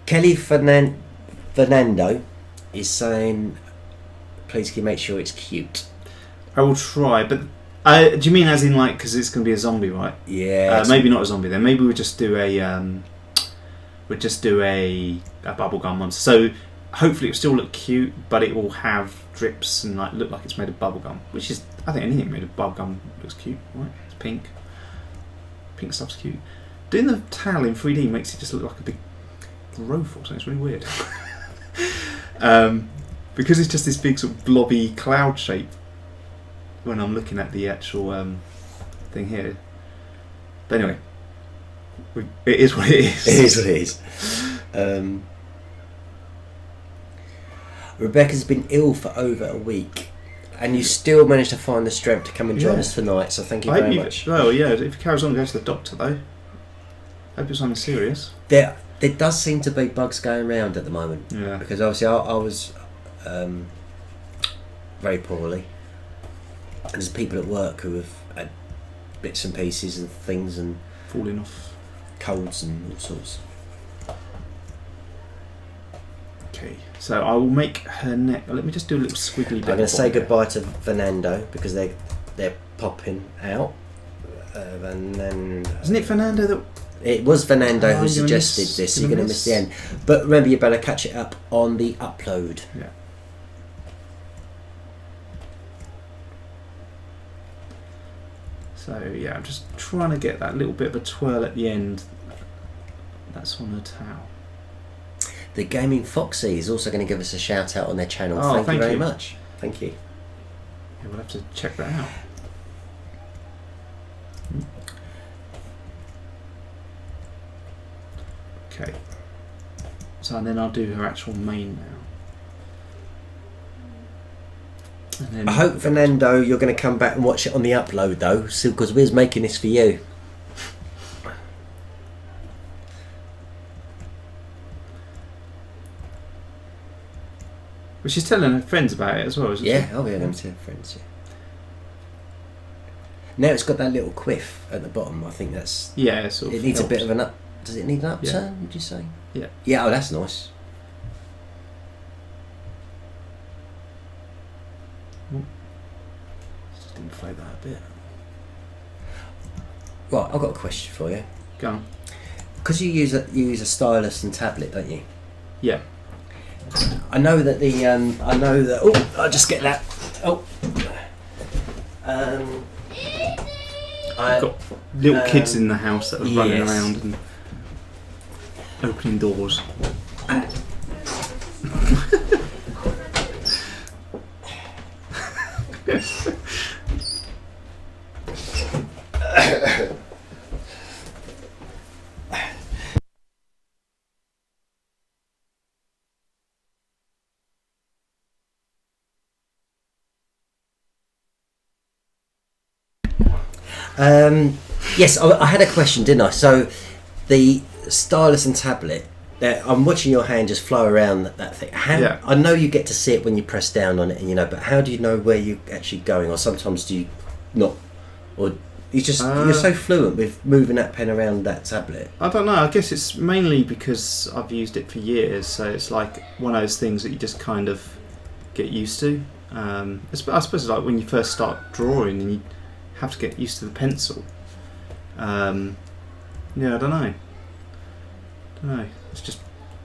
Kelly Fernando is saying, please can you make sure it's cute? I will try, but do you mean as in like, because it's going to be a zombie, right? Yeah. Maybe not a zombie then. Maybe we'll just do a Bubblegummonster. So hopefully it'll still look cute, but it will have drips and like look like it's made of bubblegum, which is, I think anything made of bubblegum looks cute, right? It's pink. Pink stuff's cute. Doing the tail in 3D makes it just look like a big growth or something. It's really weird. Because it's just this big sort of blobby cloud shape when I'm looking at the actual thing here. But anyway, it is what it is. It is what it is. Rebecca's been ill for over a week, and you still managed to find the strength to come and join us tonight, so thank you very much. Oh yeah, if it carries on, go to the doctor though. Hope it's something serious. There does seem to be bugs going around at the moment. Yeah. Because obviously I was very poorly. And there's people at work who have had bits and pieces and things and falling off, colds and all sorts. Okay, so I will make her neck. Let me just do a little squiggly bit. I'm going to say goodbye to Fernando because they're popping out. Fernando. Isn't it Fernando that? It was Fernando who suggested this. You're going to miss the end. But remember, you better catch it up on the upload. Yeah. So yeah, I'm just trying to get that little bit of a twirl at the end. That's on the towel. The Gaming Foxy is also going to give us a shout out on their channel. Oh, thank you very much. Thank you. Yeah, we'll have to check that out. Okay. So and then I'll do her actual main now. And then I hope, Fernando, you're going to come back and watch it on the upload, though, because we're making this for you. But she's telling her friends about it as well, isn't she? Yeah, I'll be going to friends, yeah. Now it's got that little quiff at the bottom. I think that's... Yeah, sort of it needs helps. a bit of an up... Does it need an upturn, Yeah. would you say? Yeah. Yeah, oh, that's nice. Just inflate that a bit. Right, I've got a question for you. Go on. Because you use a stylus and tablet, don't you? Yeah. I know that the oh, I'll just get that. Oh, I've got little kids in the house that are running yes. around and opening doors. Yes, I had a question, didn't I? So, the stylus and tablet. I'm watching your hand just flow around that thing. Yeah. I know you get to see it when you press down on it, and but how do you know where you're actually going? Or sometimes do you not? Or you're so fluent with moving that pen around that tablet. I don't know. I guess it's mainly because I've used it for years, so it's like one of those things that you just kind of get used to. I suppose it's like when you first start drawing and you have to get used to the pencil. Yeah, I don't know. It just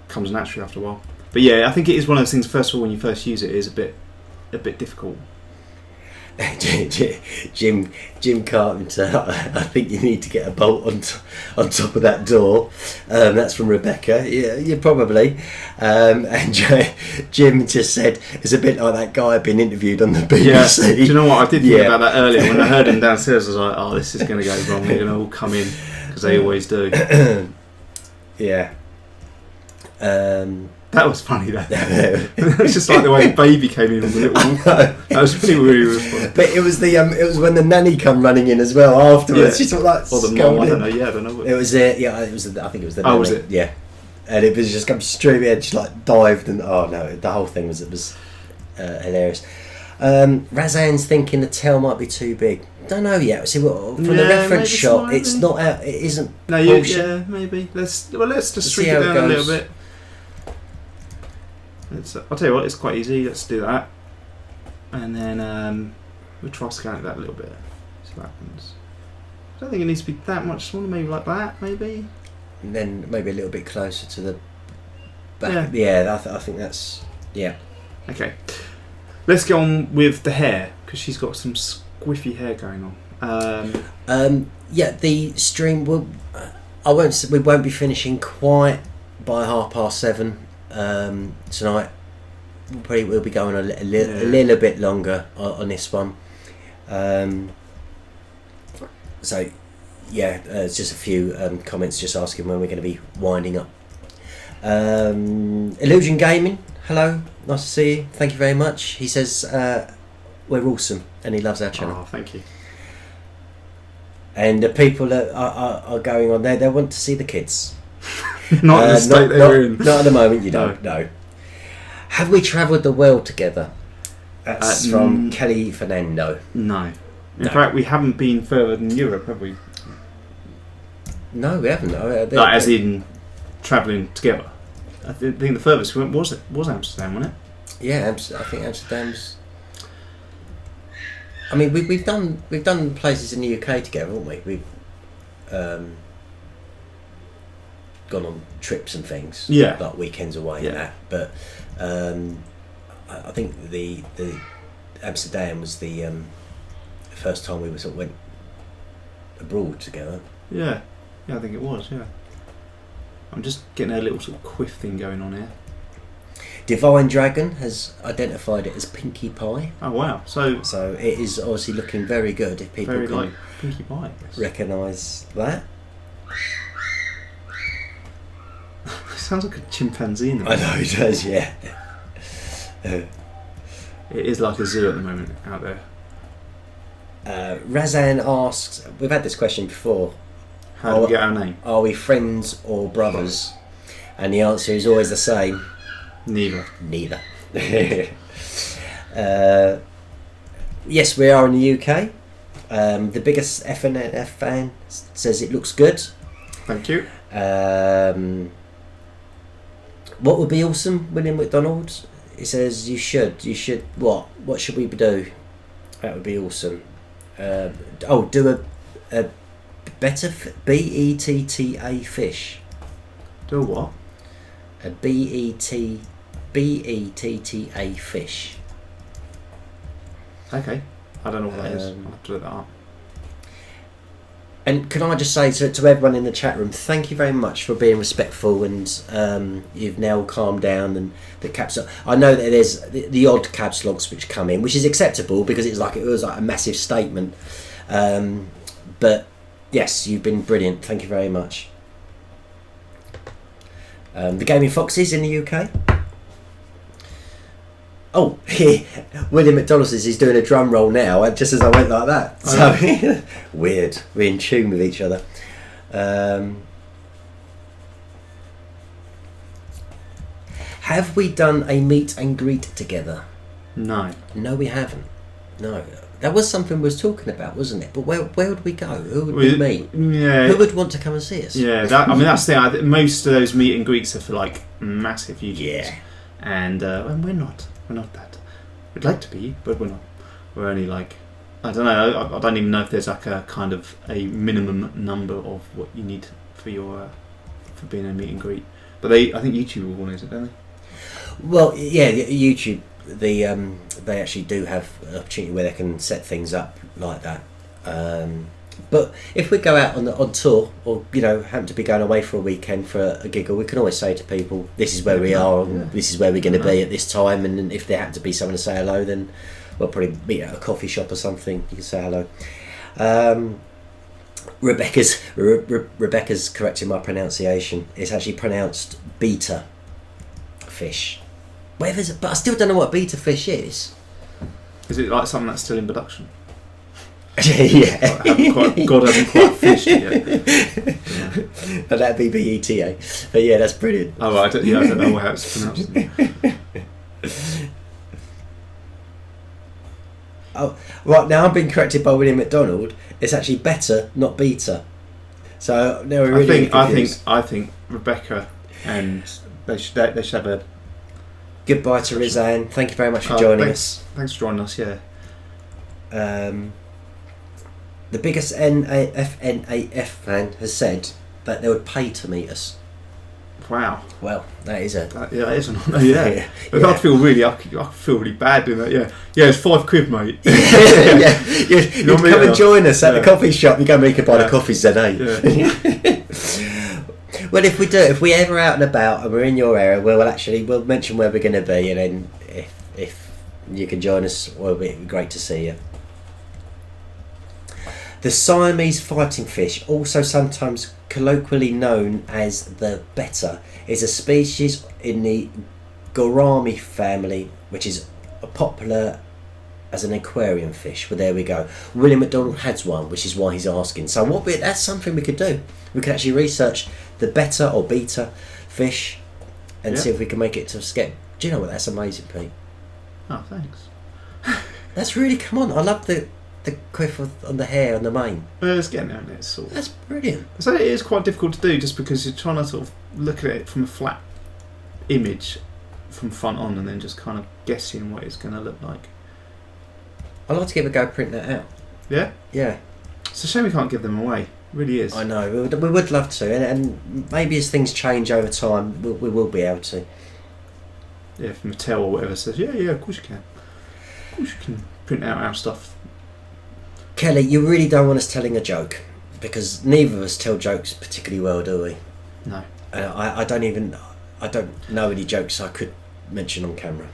comes naturally after a while. But yeah, I think it is one of those things. First of all, when you first use it, it is a bit difficult. Jim Carpenter, I think you need to get a bolt on top of that door. That's from Rebecca. Yeah, probably. And Jim just said it's a bit like that guy being interviewed on the BBC. Yeah. Do you know what? I did think about that earlier when I heard him downstairs. I was like, "Oh, this is going to go wrong. They're going to all come in because they always do." Yeah. That was funny. It's just like the way the baby came in with the little. That was really funny. But it was it was when the nanny come running in as well afterwards. Yeah. She sort of like or the mum. I don't know. Yeah, I don't know. It was it was. I think it was the. Oh, nanny. was it? Yeah. And it was just come straight in. She like dived and the whole thing was hilarious. Razan's thinking the tail might be too big. Don't know yet. See what from the reference shot, it's not out. It isn't. No, yeah, maybe. Let's just shrink it down a little bit. I'll tell you what, it's quite easy. Let's do that, and then we'll try scanning that a little bit. See what happens. I don't think it needs to be that much smaller. Maybe like that. Maybe. And then maybe a little bit closer to the back. Yeah, I think that's Okay. Let's get on with the hair because she's got some squiffy hair going on. The stream will. We won't be finishing quite by 7:30 tonight. We'll be going a little bit longer on this one. It's just a few comments just asking when we're going to be winding up. Illusion Gaming, hello, nice to see you. Thank you very much. He says we're awesome and he loves our channel. Oh, thank you. And the people that are going on there, they want to see the kids. Not in the state they're in. Not at the moment, you don't. No. Have we travelled the world together? That's from Kelly Fernando. No. In fact, we haven't been further than Europe, have we? No, we haven't. As in travelling together. I think the furthest we went was Amsterdam, wasn't it? Yeah, I think Amsterdam's. I mean, we've done places in the UK together, haven't we? We've gone on trips and things, like weekends away and that. But I think the Amsterdam was the first time we sort of went abroad together. Yeah, I think it was. Yeah, I'm just getting a little sort of quiff thing going on here. Divine Dragon has identified it as Pinkie Pie. Oh wow! So it is obviously looking very good if people very can like Pinkie Pie. recognise that. It sounds like a chimpanzee in I know it does, yeah. It is like a zoo at the moment out there. Razan asks, we've had this question before. How do we get our name? Are we friends or brothers? And the answer is always the same. Neither. Yes, we are in the UK. The biggest FNF fan says it looks good. Thank you. What would be awesome, William McDonald? He says you should. What should we do? That would be awesome. Do a better BETTA fish. Do a what? A BETTA fish. Okay. I don't know what that is. I'll have to look that up. And can I just say to everyone in the chat room, thank you very much for being respectful, and you've now calmed down, and the caps. I know that there's the odd caps logs which come in, which is acceptable because it was like a massive statement. But yes, you've been brilliant. Thank you very much. The Gaming Foxes in the UK. Oh, William McDonald says he's doing a drum roll now, just as I went like that. So weird. We're in tune with each other. Have we done a meet and greet together? No. No, we haven't. No. That was something we was talking about, wasn't it? But where would we go? Who would we meet? Yeah. Who would want to come and see us? Yeah, that's the thing. Most of those meet and greets are for like massive YouTubers. Yeah. And we're not. We're not that. We'd like to be, but we're not. We're only like, I don't know. I don't even know if there's like a kind of a minimum number of what you need for your for being a meet and greet. But I think YouTube organise it, don't they? Well, yeah, YouTube. They actually do have an opportunity where they can set things up like that. But if we go out on tour, or happen to be going away for a weekend for a giggle, we can always say to people, "This is where we are, and this is where we're going to be at this time." And if there happen to be someone to say hello, then we'll probably meet at a coffee shop or something. You can say hello. Rebecca's correcting my pronunciation. It's actually pronounced beta fish. Whatever is it? But I still don't know what beta fish is. Is it like something that's still in production? Yeah. God hasn't quite finished it yet. Yeah. But that'd be BETA. But yeah, that's brilliant. Oh, right, I don't know how it's pronounced. Oh, right, now I'm being corrected by William McDonald. It's actually better, not beta. So now we're really confused. I think Rebecca and they should have a. Goodbye to Rizan. Thank you very much for joining us. Thanks for joining us. Yeah. The biggest NAF fan has said that they would pay to meet us. Wow. Well, that is it. That is yeah. I feel really bad doing that. Yeah. Yeah, it's £5, mate. You come and join us at the coffee shop. You go make buy the coffees then, eh? Yeah. Well, if we ever out and about and we're in your area, we'll mention where we're going to be, and then if you can join us, well, it'll be great to see you. The Siamese fighting fish, also sometimes colloquially known as the betta, is a species in the gourami family, which is popular as an aquarium fish. Well, there we go. William McDonald has one, which is why he's asking. So that's something we could do. We could actually research the betta or beta fish and see if we can make it to skip. Do you know what? That's amazing, Pete. Oh, thanks. That's really, come on. I love the quiff on the hair on the mane. Well, it's getting there, That's brilliant. So it is quite difficult to do, just because you're trying to sort of look at it from a flat image from front on, and then just kind of guessing what it's going to look like. I'd like to give a go print that out. Yeah? Yeah. It's a shame we can't give them away. It really is. I know. We would love to, and maybe as things change over time, we will be able to. Yeah, if Mattel or whatever says, yeah, of course you can. Of course you can print out our stuff. Kelly, you really don't want us telling a joke. because neither of us tell jokes particularly well, do we? No. I don't know any jokes I could mention on camera.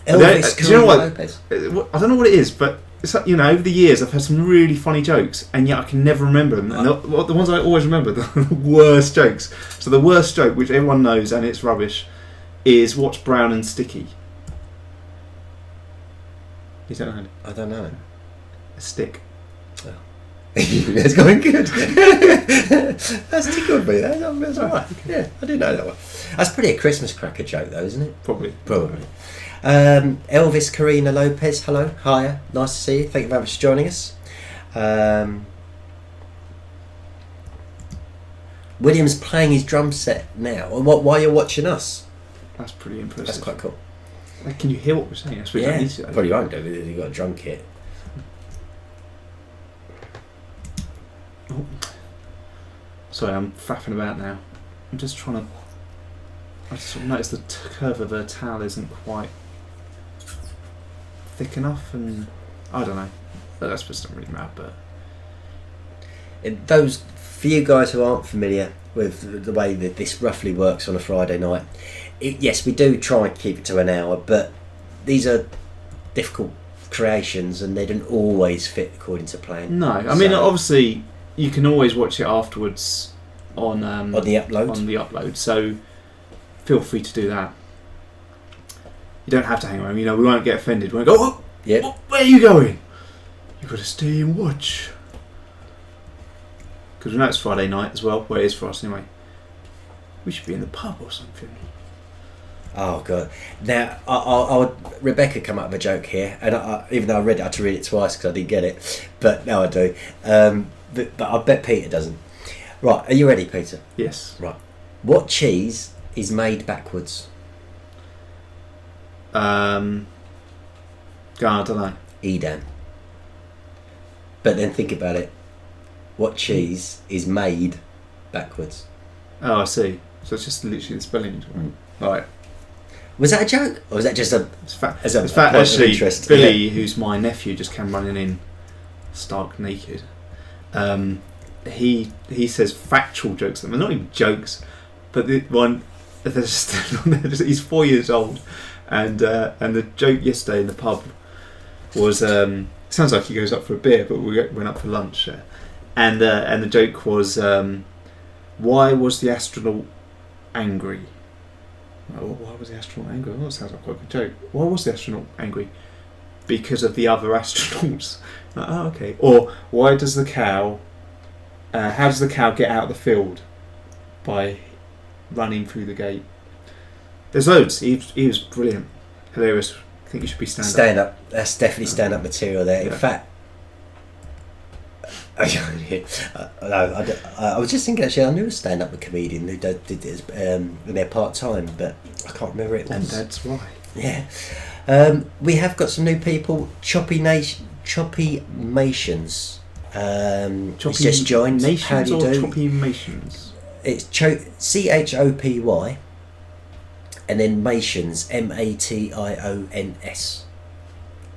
Elvis You know what? Lopez. I don't know what it is, but it's like, over the years I've had some really funny jokes, and yet I can never remember them. And the ones I always remember, the worst jokes. So the worst joke, which everyone knows and it's rubbish, is what's brown and sticky? You don't know? I don't know. A stick. Oh. It's going good. That's tickled me. That's all right. Yeah, I do know that one. That's pretty a Christmas cracker joke, though, isn't it? Probably. Elvis Karina Lopez, hello, hiya, nice to see you. Thank you very much for joining us. William's playing his drum set now. While you're watching us. That's pretty impressive. That's quite cool. Can you hear what we're saying? Yeah, probably won't do because you've got a drum kit. Oh. Sorry, I'm faffing about now. I'm just trying to. I just sort of noticed the curve of her towel isn't quite thick enough, and I don't know. But that's just not really matter. But those for you guys who aren't familiar with the way that this roughly works on a Friday night, yes, we do try and keep it to an hour, but these are difficult creations and they don't always fit according to plan. No, I mean obviously you can always watch it afterwards on the upload. On the upload, so feel free to do that. You don't have to hang around. We won't get offended. We won't go. Oh, yep. Oh, where are you going? You've got to stay and watch. Because we know it's Friday night as well. Well, it is for us anyway. We should be in the pub or something. Oh god! Now, Rebecca come up with a joke here, and even though I read it, I had to read it twice because I didn't get it. But now I do. But I bet Peter doesn't. Right? Are you ready, Peter? Yes. Right. What cheese is made backwards? I don't know. Edam. But then think about it. What cheese is made backwards? Oh, I see. So it's just literally the spelling. Right. Was that a joke, or was that just a? It's fact. As a it's fact. point of Actually, interest? Billy, Yeah. who's my nephew, just came running in, stark naked. He says factual jokes. They're not even jokes, but the one he's 4 years old, and the joke yesterday in the pub was sounds like he goes up for a beer, but we went up for lunch, and the joke was why was the astronaut angry? Why was the astronaut angry? That sounds like quite a good joke. Why was the astronaut angry? Because of the other astronauts. Oh, okay. Or why does the cow? How does the cow get out of the field? By running through the gate. There's loads. He was brilliant, hilarious. I think you should be stand up. That's definitely stand up material there. In fact, I was just thinking actually I knew a stand up comedian who did this in their part time, but I can't remember it. And that's why. Yeah. We have got some new people. Choppy Mations. It's just joined. How do you do? Choppy Mations. It's CHOPY and then Mations, MATIONS.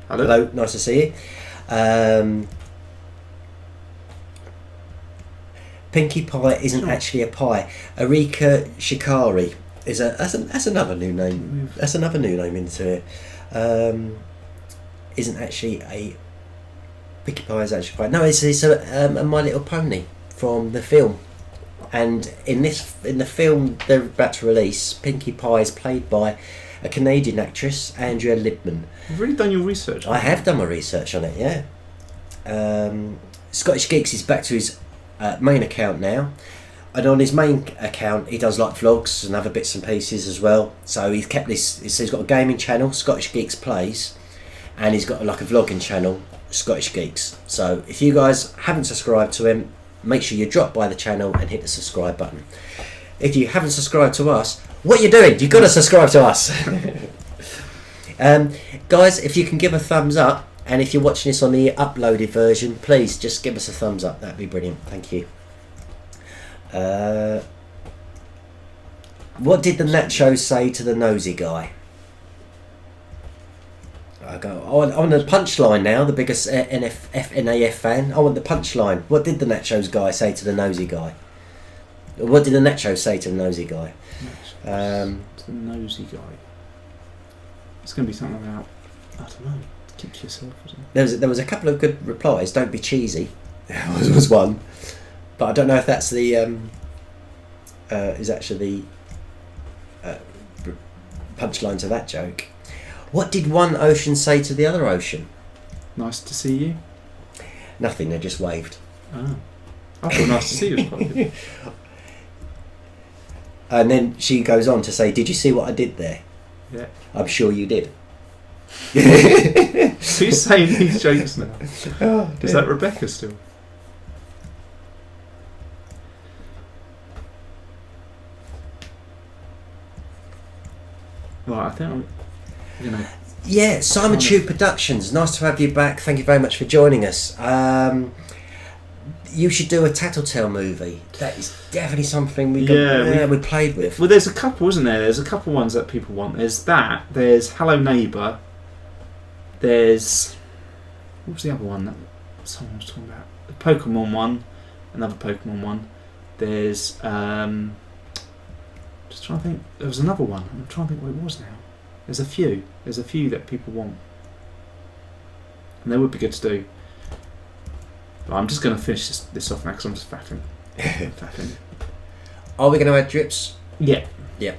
Hello, nice to see you. Pinkie Pie isn't actually a pie. Arika Shikari is that's another new name. That's another new name into it. Isn't actually a Pinkie Pie is actually a pie. No, it's a My Little Pony from the film. And in the film they're about to release, Pinkie Pie is played by a Canadian actress, Andrea Libman. You've really done your research. I have done my research on it, yeah. Scottish Geeks is back to his main account now, and on his main account he does like vlogs and other bits and pieces as well. So he's kept this. So he's got a gaming channel, Scottish Geeks Plays, and he's got like a vlogging channel, Scottish Geeks. So if you guys haven't subscribed to him, make sure you drop by the channel and hit the subscribe button. If you haven't subscribed to us, what are you doing? You've got to subscribe to us. Guys, if you can give a thumbs up, and if you're watching this on the uploaded version, please just give us a thumbs up. That'd be brilliant. Thank you. What did the nacho say to the nosy guy? I go on the punchline now. The biggest NAF fan. I want the punchline. What did the nachos guy say to the nosy guy? What did the nachos say to the nosy guy? To the nosy guy. It's going to be something about, I don't know, keep to yourself or something. There was a couple of good replies. Don't be cheesy. was one, but I don't know if that's the is actually the punchline to that joke. What did one ocean say to the other ocean? Nice to see you. Nothing. They just waved. Oh, I thought nice to see you was quite good. And then she goes on to say, "Did you see what I did there?" Yeah. I'm sure you did. Who's saying these jokes now? Oh, is that Rebecca still? Right, I think I'm, Yeah, Simon Tube Productions. Nice to have you back. Thank you very much for joining us. You should do a Tattletale movie. That is definitely something we played with. Well, there's a couple, isn't there? There's a couple ones that people want. There's that. There's Hello Neighbour. There's, what was the other one that someone was talking about? The Pokemon one. Another Pokemon one. There's just trying to think. There was another one. I'm trying to think what it was now. There's a few. There's a few that people want, and they would be good to do. But I'm just going to finish this off now because I'm just faffing. Are we going to add drips? Yeah. Yeah.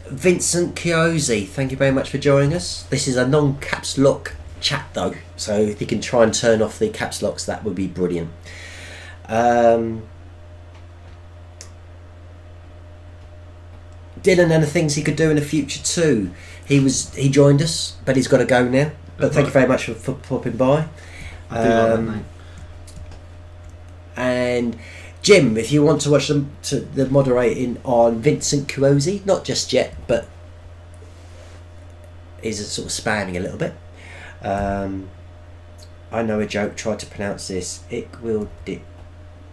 Vincent Chiozzi, thank you very much for joining us. This is a non-caps lock chat though, so if you can try and turn off the caps locks, that would be brilliant. Dylan and the things he could do in the future too. He joined us, but he's got to go now. But thank you very much for popping by. I do like that name. And Jim, if you want to watch the moderating on Vincent Chiozzi, not just yet, but he's sort of spamming a little bit. I know a joke. Try to pronounce this. Ik wil dit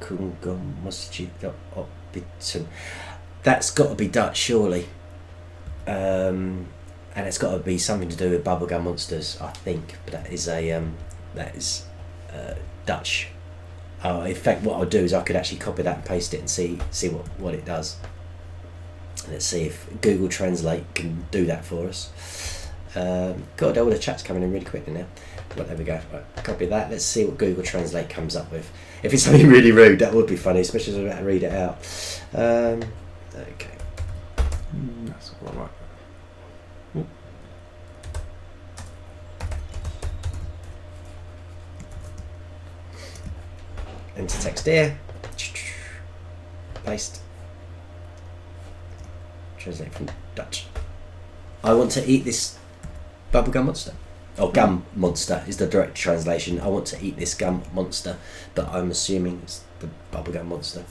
kungum mostje opbitten. That's got to be Dutch, surely. And it's got to be something to do with Bubblegummonsters, I think. But that is Dutch. In fact, what I'll do is I could actually copy that and paste it and see what it does. Let's see if Google Translate can do that for us. God, all the chat's coming in really quickly now. Well, there we go. Right, copy that. Let's see what Google Translate comes up with. If it's something really rude, that would be funny, especially if I'm about to read it out. Okay. That's all right. Ooh. Enter text here. Paste. Translate from Dutch. I want to eat this bubblegum monster. Oh, gum monster is the direct translation. I want to eat this gum monster, but I'm assuming it's the bubblegum monster.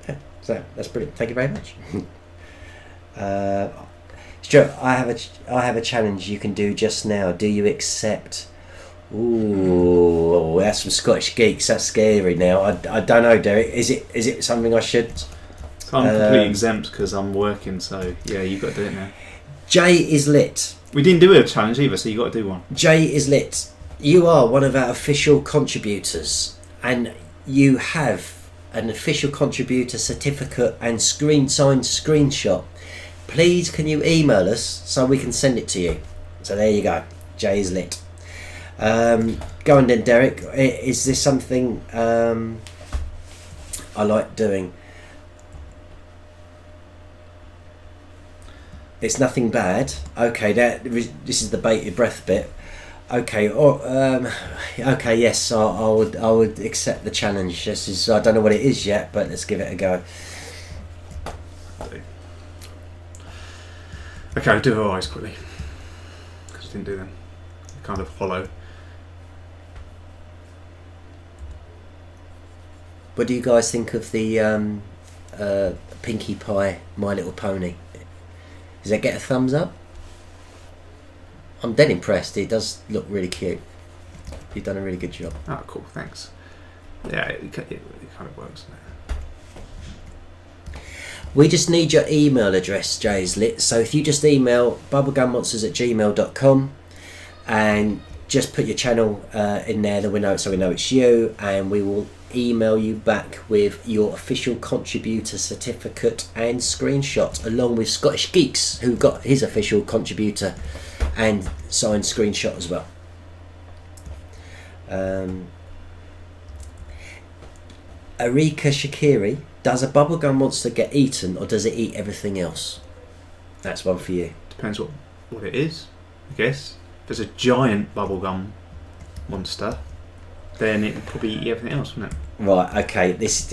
Yeah, so that's brilliant. Thank you very much. Stuart, I have a challenge you can do just now. Do you accept? Ooh, that's some Scottish geeks. That's scary now. I don't know, Derek. Is it something I should? I'm completely exempt because I'm working. So yeah, you've got to do it now. Jay is lit. We didn't do a challenge either, so you got to do one. Jay is lit. You are one of our official contributors, and you have an official contributor certificate and signed screenshot. Please, can you email us so we can send it to you? So there you go. Jay is lit. Go on then, Derek. Is this something I like doing? It's nothing bad. Okay, this is the bated breath bit. Okay, okay, yes, I would accept the challenge. This is, I don't know what it is yet, but let's give it a go. Okay, I'll do her eyes quickly because I didn't do them. They're kind of hollow. What do you guys think of the Pinkie Pie, My Little Pony? Does that get a thumbs up? I'm dead impressed. It does look really cute. You've done a really good job. Oh, cool, thanks. Yeah, it kind of works now. We just need your email address, Jay's lit. So if you just email bubblegummonsters@gmail.com, and just put your channel in there, that we know, so we know it's you, and we will email you back with your official contributor certificate and screenshot, along with Scottish Geeks, who got his official contributor and signed screenshot as well. Arika Shakiri, does a bubblegum monster get eaten, or does it eat everything else? That's one for you. Depends what it is, I guess. If there's a giant bubblegum monster, then it would probably eat everything else, wouldn't it? Right, okay, this